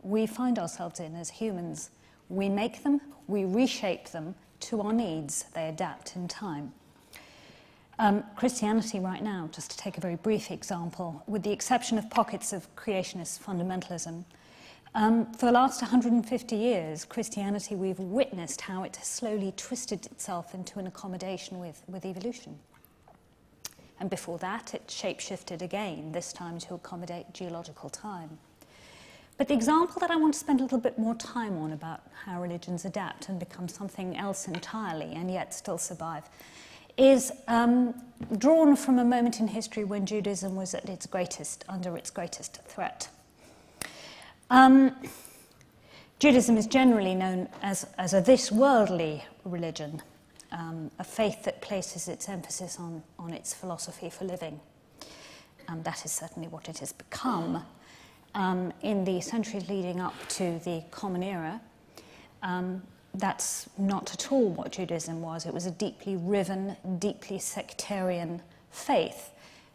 we find ourselves in as humans. We make them, we reshape them to our needs. They adapt in time. Christianity right now, just to take a very brief example, with the exception of pockets of creationist fundamentalism, for the last 150 years, Christianity, we've witnessed how it has slowly twisted itself into an accommodation with evolution. And before that, it shape-shifted again, this time to accommodate geological time. But the example that I want to spend a little bit more time on about how religions adapt and become something else entirely and yet still survive is drawn from a moment in history when Judaism was at its greatest, under its greatest threat. Judaism is generally known as a this-worldly religion, a faith that places its emphasis on its philosophy for living. That is certainly what it has become. In the centuries leading up to the Common Era, that's not at all what Judaism was. It was a deeply riven, deeply sectarian faith,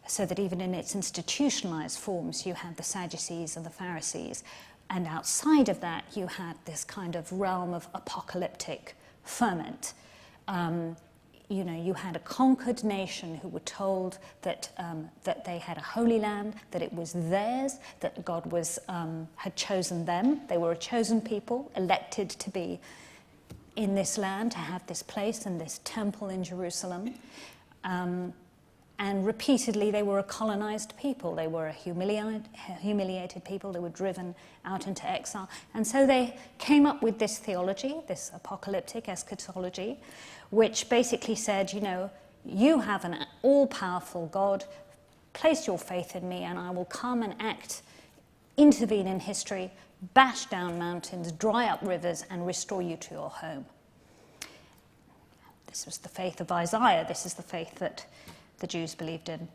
so that even in its institutionalized forms, you had the Sadducees and the Pharisees, and outside of that, you had this kind of realm of apocalyptic ferment. You had a conquered nation who were told that they had a holy land, that it was theirs, that God had chosen them. They were a chosen people, elected to be in this land, to have this place and this temple in Jerusalem. And repeatedly, they were a colonized people. They were a humiliated people. They were driven out into exile. And so they came up with this theology, this apocalyptic eschatology, which basically said, you have an all-powerful God, place your faith in me, and I will come and intervene in history, bash down mountains, dry up rivers, and restore you to your home. This was the faith of Isaiah. This is the faith that the Jews believed in.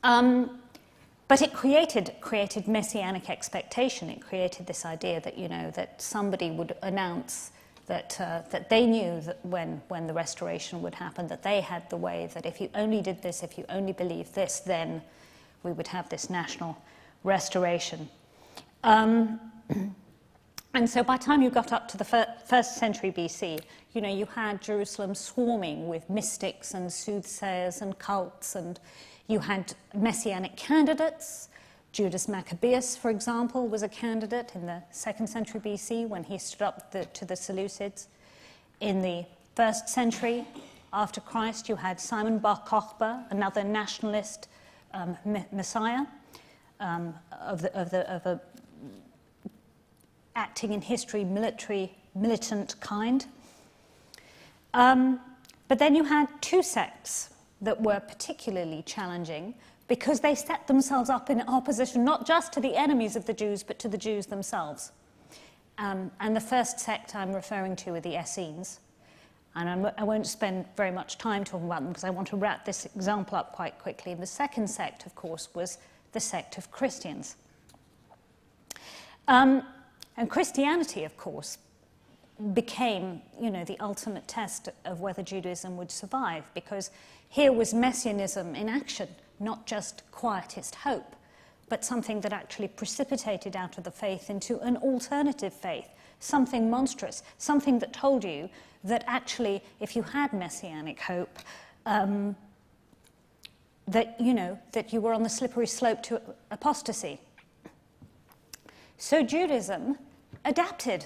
But it created messianic expectation. It created this idea that, that somebody would announce that they knew that when the restoration would happen, that they had the way, that if you only did this, if you only believed this, then we would have this national restoration. And so by the time you got up to the first century BC, you had Jerusalem swarming with mystics and soothsayers and cults, and you had messianic candidates. Judas Maccabeus, for example, was a candidate in the 2nd century BC when he stood up to the Seleucids. In the 1st century after Christ, you had Simon Bar Kokhba, another nationalist messiah of a acting in history, militant kind. But then you had two sects that were particularly challenging because they set themselves up in opposition not just to the enemies of the Jews, but to the Jews themselves. And the first sect I'm referring to are the Essenes. And I won't spend very much time talking about them because I want to wrap this example up quite quickly. And the second sect, of course, was the sect of Christians. And Christianity, of course, became, the ultimate test of whether Judaism would survive, because here was messianism in action, not just quietist hope, but something that actually precipitated out of the faith into an alternative faith, something monstrous, something that told you that actually, if you had messianic hope, that you were on the slippery slope to apostasy. So Judaism adapted.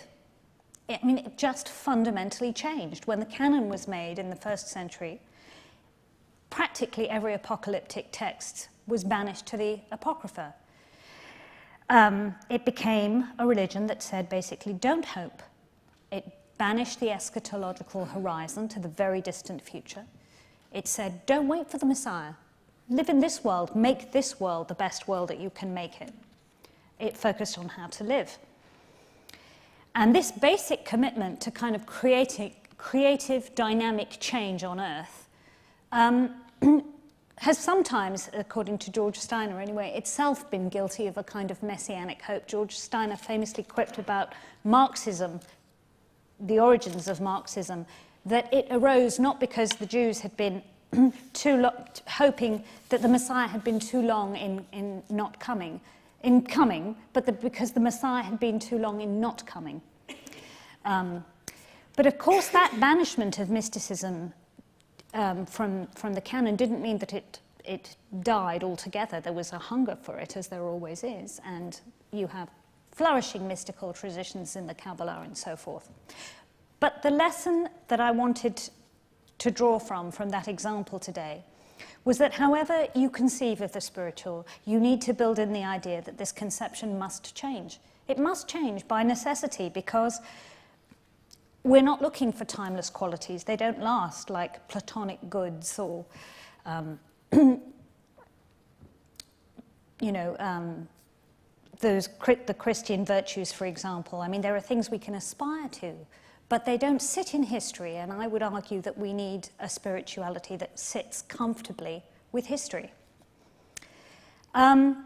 I mean, it just fundamentally changed. When the canon was made in the 1st century, practically every apocalyptic text was banished to the Apocrypha. It became a religion that said basically, don't hope. It banished the eschatological horizon to the very distant future. It said, don't wait for the Messiah. Live in this world, make this world the best world that you can make it. It focused on how to live. And this basic commitment to kind of creating creative, dynamic change on Earth has sometimes, according to George Steiner anyway, itself been guilty of a kind of messianic hope. George Steiner famously quipped about Marxism, the origins of Marxism, that it arose not because the Jews had been hoping that the Messiah had been too long in coming, but because the Messiah had been too long in not coming. But of course, that banishment of mysticism from the canon didn't mean that it died altogether. There was a hunger for it, as there always is, and you have flourishing mystical traditions in the Kabbalah and so forth. But the lesson that I wanted to draw from that example today was that however you conceive of the spiritual, you need to build in the idea that this conception must change. It must change by necessity, because we're not looking for timeless qualities. They don't last, like Platonic goods or, the Christian virtues, for example. I mean, there are things we can aspire to, but they don't sit in history, and I would argue that we need a spirituality that sits comfortably with history. And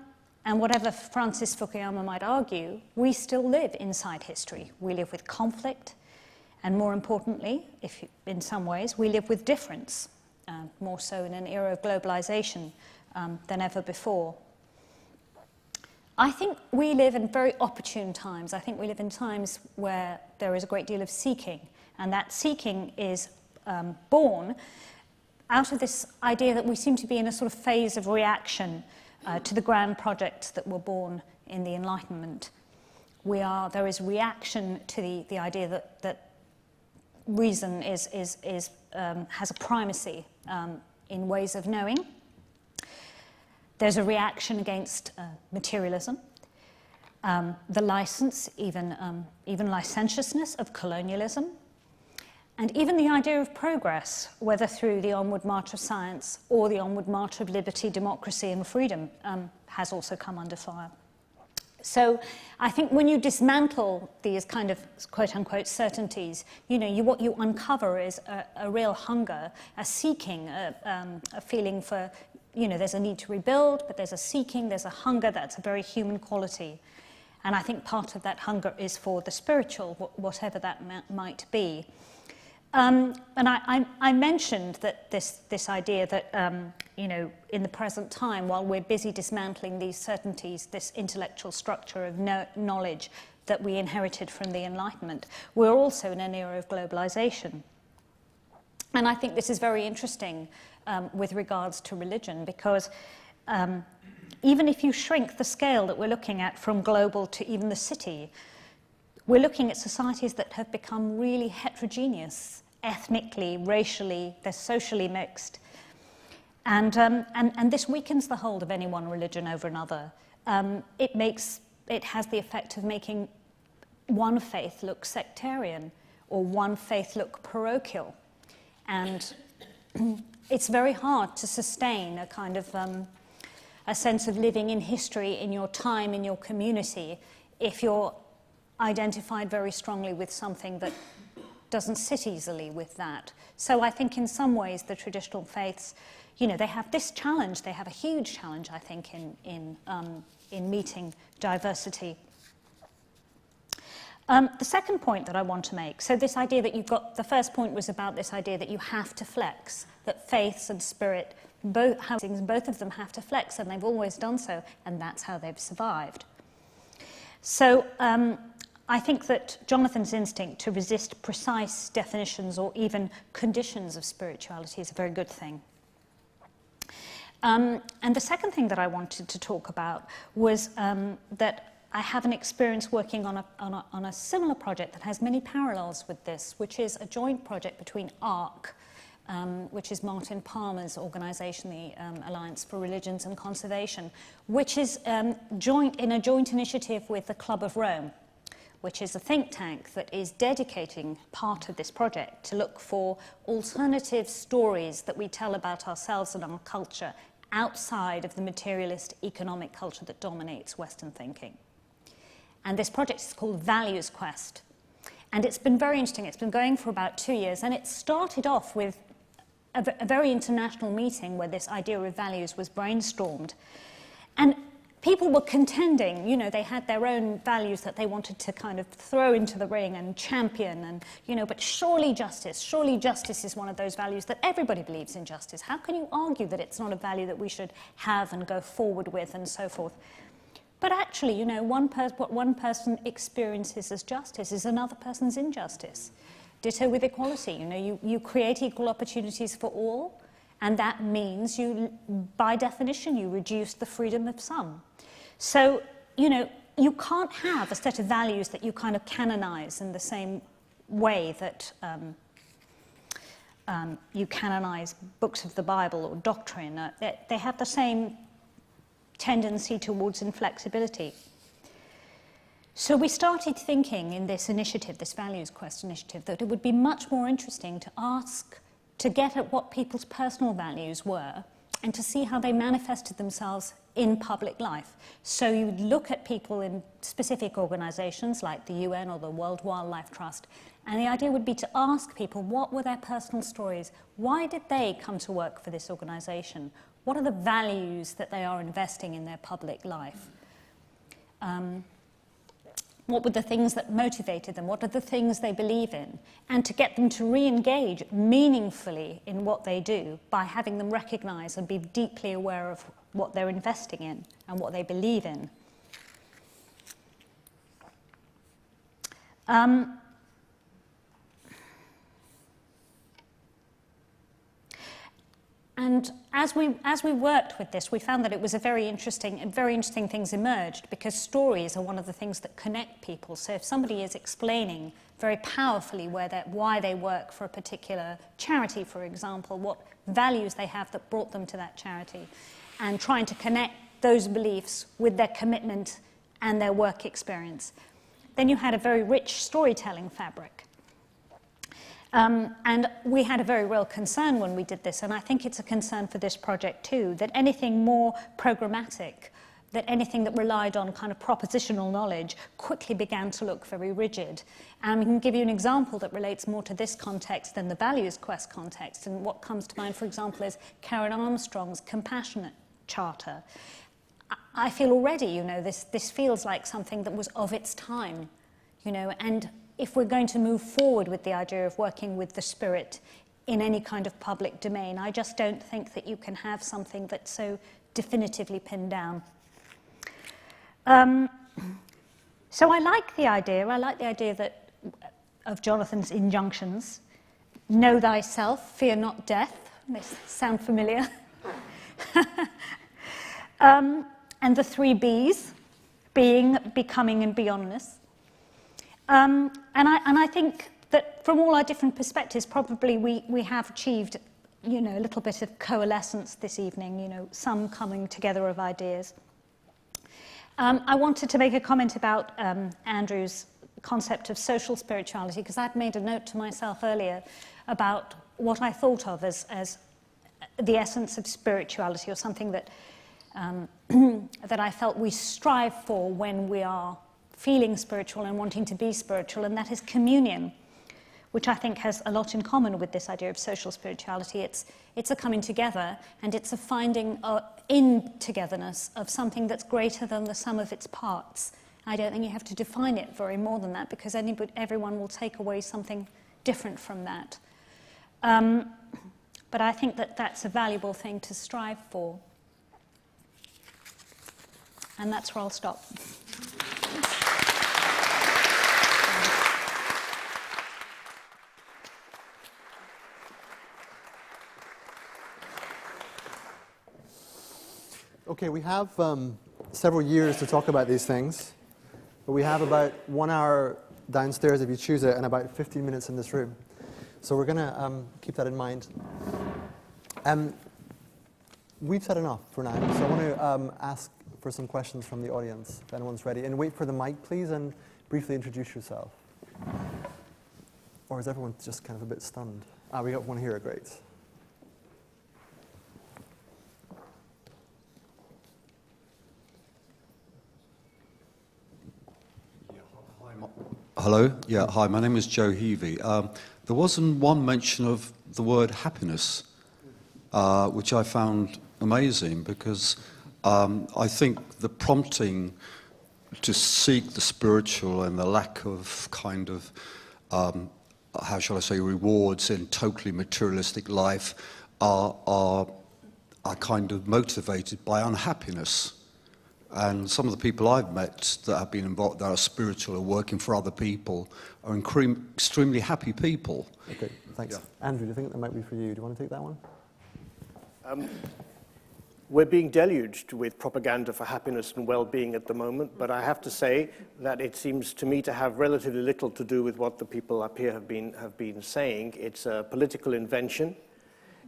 whatever Francis Fukuyama might argue, we still live inside history. We live with conflict, and more importantly, in some ways, we live with difference, more so in an era of globalization than ever before. I think we live in very opportune times. I think we live in times where there is a great deal of seeking, and that seeking is born out of this idea that we seem to be in a sort of phase of reaction to the grand projects that were born in the Enlightenment. There is reaction to the idea that reason has a primacy in ways of knowing. There's a reaction against materialism, the license, even licentiousness of colonialism, and even the idea of progress, whether through the onward march of science or the onward march of liberty, democracy, and freedom, has also come under fire. So I think when you dismantle these kind of quote-unquote certainties, what you uncover is a real hunger, a seeking, a feeling for, there's a need to rebuild, but there's a seeking, there's a hunger. That's a very human quality. And I think part of that hunger is for the spiritual, whatever that might be. And I mentioned that this idea that, in the present time, while we're busy dismantling these certainties, this intellectual structure of knowledge that we inherited from the Enlightenment, we're also in an era of globalization. And I think this is very interesting with regards to religion, because even if you shrink the scale that we're looking at from global to even the city, we're looking at societies that have become really heterogeneous, ethnically, racially, they're socially mixed. And this weakens the hold of any one religion over another. It has the effect of making one faith look sectarian or one faith look parochial. And it's very hard to sustain a kind of a sense of living in history, in your time, in your community, if you're identified very strongly with something that doesn't sit easily with that. So I think in some ways the traditional faiths, they have this challenge, they have a huge challenge, I think, in meeting diversity. The second point that I want to make, so this idea that the first point was about this idea that you have to flex, that faiths and spirit both of them have to flex, and they've always done so, and that's how they've survived. So I think that Jonathan's instinct to resist precise definitions or even conditions of spirituality is a very good thing. And the second thing that I wanted to talk about was that I have an experience working on a similar project that has many parallels with this, which is a joint project between ARC, which is Martin Palmer's organisation, the Alliance for Religions and Conservation, which is in a joint initiative with the Club of Rome, which is a think tank that is dedicating part of this project to look for alternative stories that we tell about ourselves and our culture outside of the materialist economic culture that dominates Western thinking. And this project is called Values Quest. And it's been very interesting. It's been going for about 2 years, and it started off with a very international meeting where this idea of values was brainstormed. And people were contending, you know, they had their own values that they wanted to kind of throw into the ring and champion, and, you know, but surely justice is one of those values that everybody believes in justice. How can you argue that it's not a value that we should have and go forward with and so forth? But actually, you know, what one person experiences as justice is another person's injustice. Ditto with equality, you know, you create equal opportunities for all, and that means you, by definition, you reduce the freedom of some. So, you know, you can't have a set of values that you kind of canonize in the same way that you canonize books of the Bible or doctrine. They have the same tendency towards inflexibility. So we started thinking in this initiative, this Values Quest initiative, that it would be much more interesting to get at what people's personal values were and to see how they manifested themselves in public life. So you would look at people in specific organizations like the UN or the World Wildlife Trust, and the idea would be to ask people what were their personal stories, why did they come to work for this organization, what are the values that they are investing in their public life? What were the things that motivated them? What are the things they believe in? And to get them to re-engage meaningfully in what they do by having them recognize and be deeply aware of what they're investing in and what they believe in. And as we worked with this, we found that it was very interesting things emerged, because stories are one of the things that connect people. So if somebody is explaining very powerfully why they work for a particular charity, for example, what values they have that brought them to that charity, and trying to connect those beliefs with their commitment and their work experience, then you had a very rich storytelling fabric. And we had a very real concern when we did this, and I think it's a concern for this project too, that anything more programmatic, that anything that relied on kind of propositional knowledge quickly began to look very rigid. And we can give you an example that relates more to this context than the Values Quest context. And what comes to mind, for example, is Karen Armstrong's Compassionate Charter. I feel already, you know, this feels like something that was of its time, you know, and if we're going to move forward with the idea of working with the spirit in any kind of public domain, I just don't think that you can have something that's so definitively pinned down. So I like the idea that of Jonathan's injunctions. Know thyself, fear not death. They sound familiar. And the 3 Bs, being, becoming, and beyondness. And I think that from all our different perspectives, probably we have achieved, you know, a little bit of coalescence this evening, you know, some coming together of ideas. I wanted to make a comment about Andrew's concept of social spirituality, because I'd made a note to myself earlier about what I thought of as the essence of spirituality, or something that, that I felt we strive for when we are feeling spiritual and wanting to be spiritual, and that is communion, which I think has a lot in common with this idea of social spirituality. It's a coming together, and it's a finding in togetherness of something that's greater than the sum of its parts. I don't think you have to define it very more than that, because everyone will take away something different from that. But I think that that's a valuable thing to strive for. And that's where I'll stop. Okay, we have several years to talk about these things, but we have about 1 hour downstairs if you choose it, and about 15 minutes in this room. So we're going to keep that in mind. We've said enough for now, so I want to ask for some questions from the audience, if anyone's ready. And wait for the mic, please, and briefly introduce yourself. Or is everyone just kind of a bit stunned? We got one here, great. Hello. Yeah. Hi. My name is Joe Heavey. There wasn't one mention of the word happiness, which I found amazing because I think the prompting to seek the spiritual and the lack of kind of how shall I say rewards in totally materialistic life are kind of motivated by unhappiness. And some of the people I've met that have been involved, that are spiritual or working for other people, are extremely happy people. Okay, thanks. Yeah. Andrew, do you think that might be for you? Do you want to take that one? We're being deluged with propaganda for happiness and well-being at the moment, but I have to say that it seems to me to have relatively little to do with what the people up here have been saying. It's a political invention.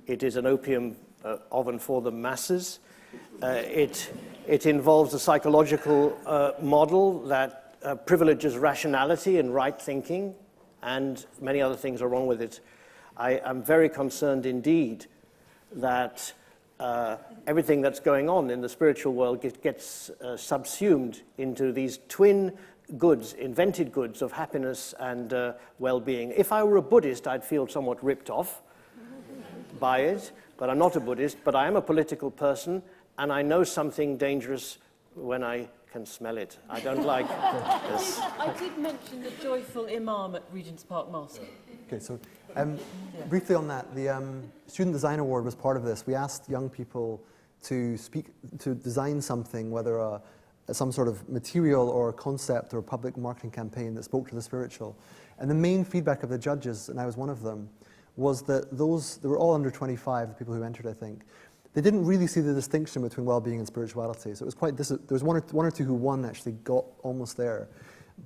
It is an opium of and for the masses. It involves a psychological model that privileges rationality and right thinking, and many other things are wrong with it. I am very concerned indeed that everything that's going on in the spiritual world gets subsumed into these twin goods, invented goods of happiness and well-being. If I were a Buddhist, I'd feel somewhat ripped off by it, but I'm not a Buddhist, but I am a political person, and I know something dangerous when I can smell it. I don't like this. I did mention the joyful imam at Regent's Park Mosque. Okay, so briefly on that, the Student Design Award was part of this. We asked young people to design something, whether some sort of material or concept or public marketing campaign that spoke to the spiritual. And the main feedback of the judges, and I was one of them, was that they were all under 25, the people who entered, I think. They didn't really see the distinction between well-being and spirituality. So it was quite, there was one or two who won actually got almost there.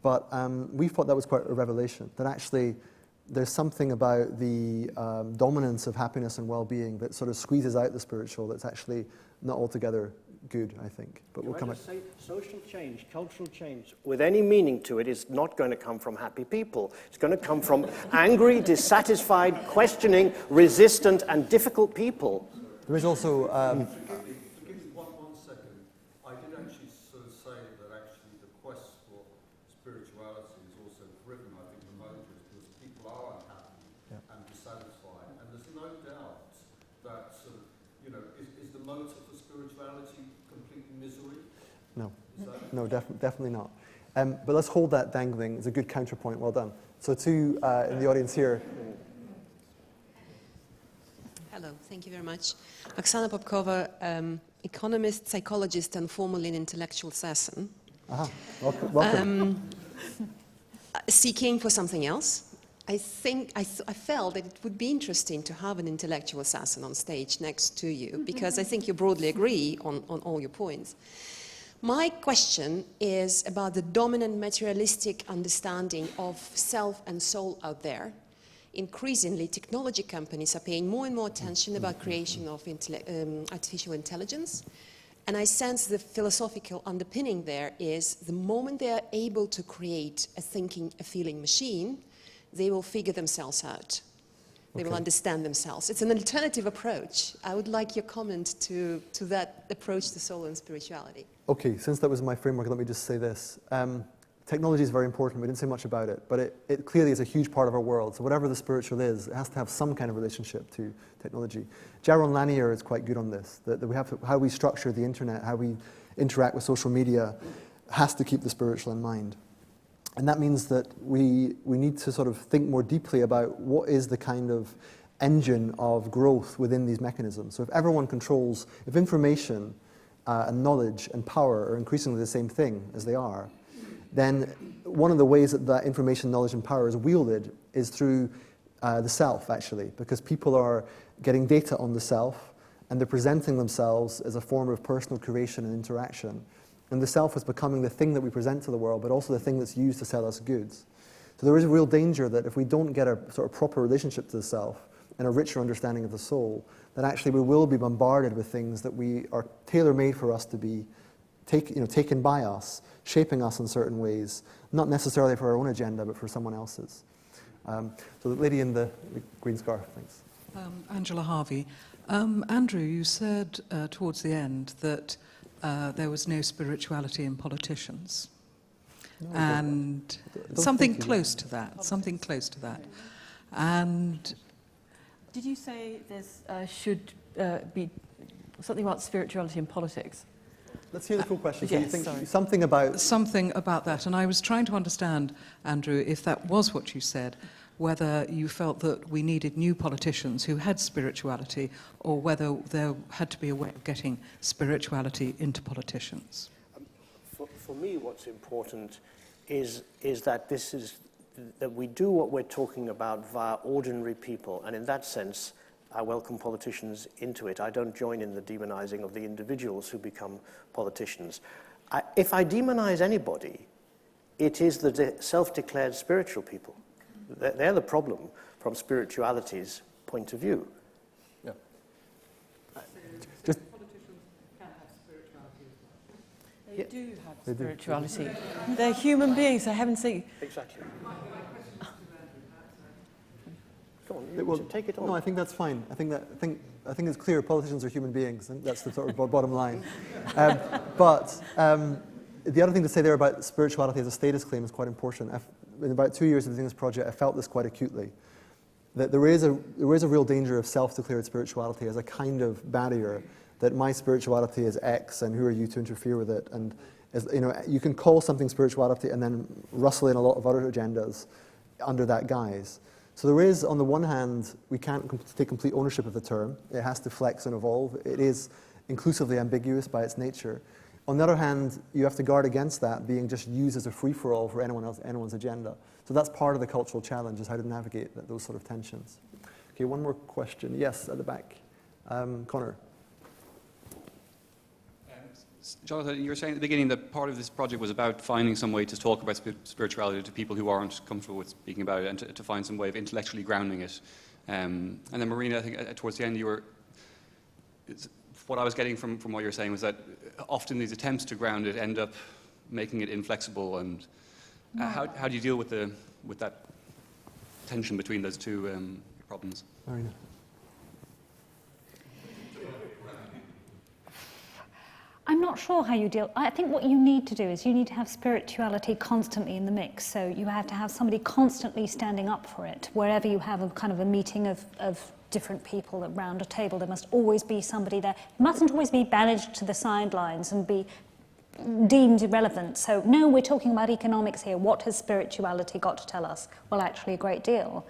But we thought that was quite a revelation, that actually there's something about the dominance of happiness and well-being that sort of squeezes out the spiritual that's actually not altogether good, I think. But we'll come back. Say social change, cultural change, with any meaning to it, is not going to come from happy people. It's going to come from angry, dissatisfied, questioning, resistant, and difficult people. There is also... Give me one second. I did actually sort of say that actually the quest for spirituality is also driven, I think, the motive because people are unhappy and dissatisfied. And there's no doubt that sort of, is the motive for spirituality complete misery? No, no, definitely not. But let's hold that dangling. It's a good counterpoint. Well done. So two in the audience here. Hello, thank you very much. Oksana Popkova, economist, psychologist, and formerly an intellectual assassin. Welcome. Seeking for something else. I felt that it would be interesting to have an intellectual assassin on stage next to you, because I think you broadly agree on all your points. My question is about the dominant materialistic understanding of self and soul out there. Increasingly, technology companies are paying more and more attention about creation of artificial intelligence. And I sense the philosophical underpinning there is the moment they are able to create a thinking, a feeling machine, they will figure themselves out. They will understand themselves. It's an alternative approach. I would like your comment to that approach to soul and spirituality. Okay, since that was my framework, let me just say this. Technology is very important. We didn't say much about it, but it clearly is a huge part of our world. So whatever the spiritual is, it has to have some kind of relationship to technology. Jaron Lanier is quite good on this, that we have to, how we structure the internet, how we interact with social media, has to keep the spiritual in mind. And that means that we need to sort of think more deeply about what is the kind of engine of growth within these mechanisms. So if everyone controls, if information and knowledge and power are increasingly the same thing as they are, then one of the ways that that information, knowledge, and power is wielded is through the self, actually, because people are getting data on the self, and they're presenting themselves as a form of personal curation and interaction. And the self is becoming the thing that we present to the world, but also the thing that's used to sell us goods. So there is a real danger that if we don't get a sort of proper relationship to the self and a richer understanding of the soul, that actually we will be bombarded with things that we are tailor-made for us to be taken by us, shaping us in certain ways, not necessarily for our own agenda, but for someone else's. So the lady in the green scarf, thanks. Angela Harvey. Andrew, you said towards the end that there was no spirituality in politicians. No, and something close to that, something close to that. And Did you say there's should be something about spirituality in politics? Let's hear the full question. So yes, you think sorry. something about... something about that. And I was trying to understand, Andrew, if that was what you said, whether you felt that we needed new politicians who had spirituality, or whether there had to be a way of getting spirituality into politicians. For me, what's important is that that we do what we're talking about via ordinary people, and in that sense, I welcome politicians into it. I don't join in the demonizing of the individuals who become politicians. If I demonize anybody, it is the self-declared spiritual people. They're the problem from spirituality's point of view. Yeah. Just politicians can have spirituality as well. They do have spirituality. They're human beings, for heaven's sake. Exactly. Go on, you should take it on. No, I think that's fine. I think it's clear politicians are human beings, and that's the sort of bottom line. But the other thing to say there about spirituality as a status claim is quite important. In about 2 years of doing this project, I felt this quite acutely. That there is a real danger of self-declared spirituality as a kind of barrier, that my spirituality is X, and who are you to interfere with it? And you can call something spirituality and then rustle in a lot of other agendas under that guise. So there is, on the one hand, we can't take complete ownership of the term. It has to flex and evolve. It is inclusively ambiguous by its nature. On the other hand, you have to guard against that being just used as a free-for-all for anyone's agenda. So that's part of the cultural challenge, is how to navigate those sort of tensions. Okay, one more question. Yes, at the back. Connor. Jonathan, you were saying at the beginning that part of this project was about finding some way to talk about spirituality to people who aren't comfortable with speaking about it, and to find some way of intellectually grounding it. And then Marina, I think towards the end what I was getting from what you were saying was that often these attempts to ground it end up making it inflexible. And how do you deal with that tension between those two problems? Marina. I'm not sure how you deal. I think what you need to do is you need to have spirituality constantly in the mix. So you have to have somebody constantly standing up for it. Wherever you have a kind of a meeting of different people around a table, there must always be somebody there. It mustn't always be banished to the sidelines and be deemed irrelevant. So no, we're talking about economics here. What has spirituality got to tell us? Well, actually a great deal.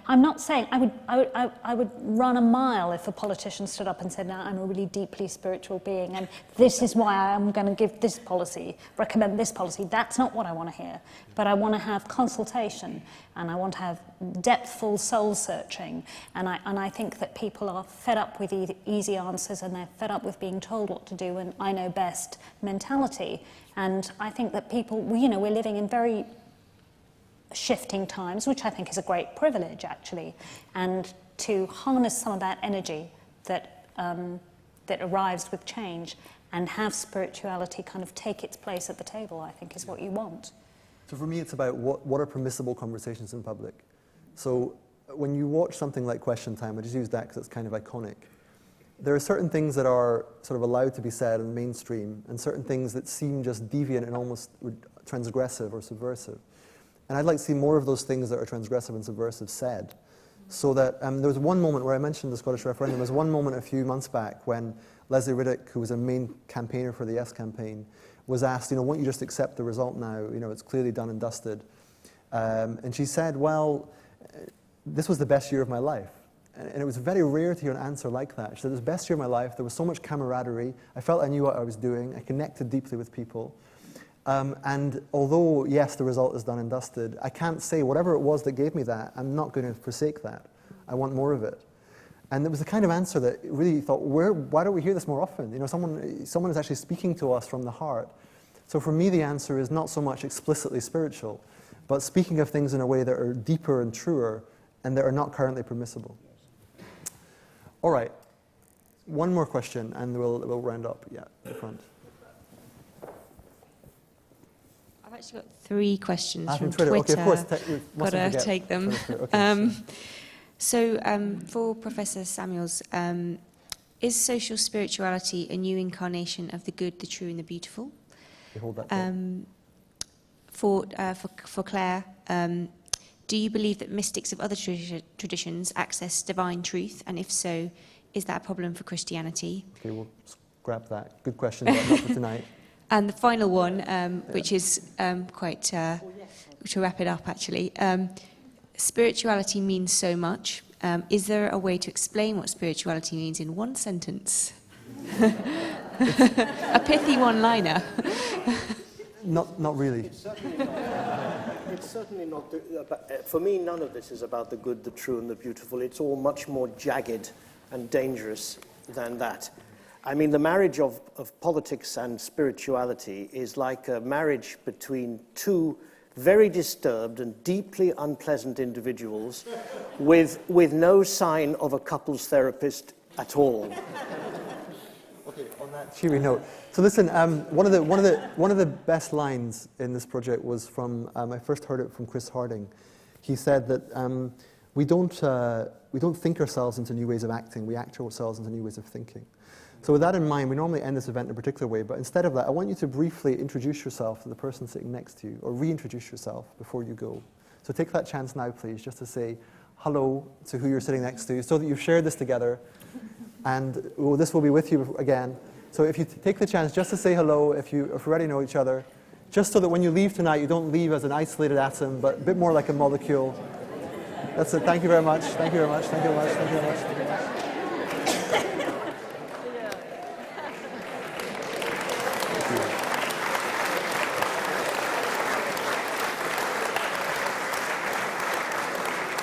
I'm not saying I would run a mile if a politician stood up and said, "No, I'm a really deeply spiritual being, and this is why I'm going to give this policy, recommend this policy." That's not what I want to hear. But I want to have consultation, and I want to have depthful soul searching. And I think that people are fed up with easy answers, and they're fed up with being told what to do, and I know best mentality. And I think that people, we're living in very shifting times, which I think is a great privilege, actually, and to harness some of that energy that arrives with change and have spirituality kind of take its place at the table, I think is what you want. So for me, it's about what are permissible conversations in public. So when you watch something like Question Time, I just use that because it's kind of iconic, there are certain things that are sort of allowed to be said in mainstream, and certain things that seem just deviant and almost transgressive or subversive. And I'd like to see more of those things that are transgressive and subversive said. So that there was one moment where I mentioned the Scottish referendum. There was one moment a few months back when Leslie Riddick, who was a main campaigner for the Yes campaign, was asked, won't you just accept the result now? It's clearly done and dusted. And she said, well, this was the best year of my life. And it was very rare to hear an answer like that. She said, it was the best year of my life. There was so much camaraderie. I felt I knew what I was doing. I connected deeply with people. And although, yes, the result is done and dusted, I can't say whatever it was that gave me that, I'm not going to forsake that. I want more of it. And it was the kind of answer that really thought, why don't we hear this more often? You know, someone is actually speaking to us from the heart. So for me, the answer is not so much explicitly spiritual, but speaking of things in a way that are deeper and truer and that are not currently permissible. All right, one more question, and we'll round up. Yeah, in the front. I've actually got 3 questions from Twitter. Okay, of course. Got to take them. Okay, for Professor Samuels, is social spirituality a new incarnation of the good, the true, and the beautiful? Hold that for Claire, do you believe that mystics of other traditions access divine truth? And if so, is that a problem for Christianity? Okay, we'll scrap that. Good question, but not for tonight. And the final one, which is quite, to wrap it up actually, spirituality means so much. Is there a way to explain what spirituality means in one sentence? A pithy one-liner. Not really. It's certainly not, for me, none of this is about the good, the true, and the beautiful. It's all much more jagged and dangerous than that. I mean, the marriage of politics and spirituality is like a marriage between two very disturbed and deeply unpleasant individuals with no sign of a couples therapist at all. Okay, on that cheery note. So listen, one of the best lines in this project was from I first heard it from Chris Harding. He said that we don't think ourselves into new ways of acting. We act ourselves into new ways of thinking. So with that in mind, we normally end this event in a particular way, but instead of that, I want you to briefly introduce yourself to the person sitting next to you, or reintroduce yourself before you go. So take that chance now, please, just to say hello to who you're sitting next to, so that you've shared this together, and this will be with you again. So if you take the chance just to say hello, if you already know each other, just so that when you leave tonight, you don't leave as an isolated atom, but a bit more like a molecule. That's it. Thank you very much. Thank you very much. Thank you very much. Thank you very much. Thank you very much.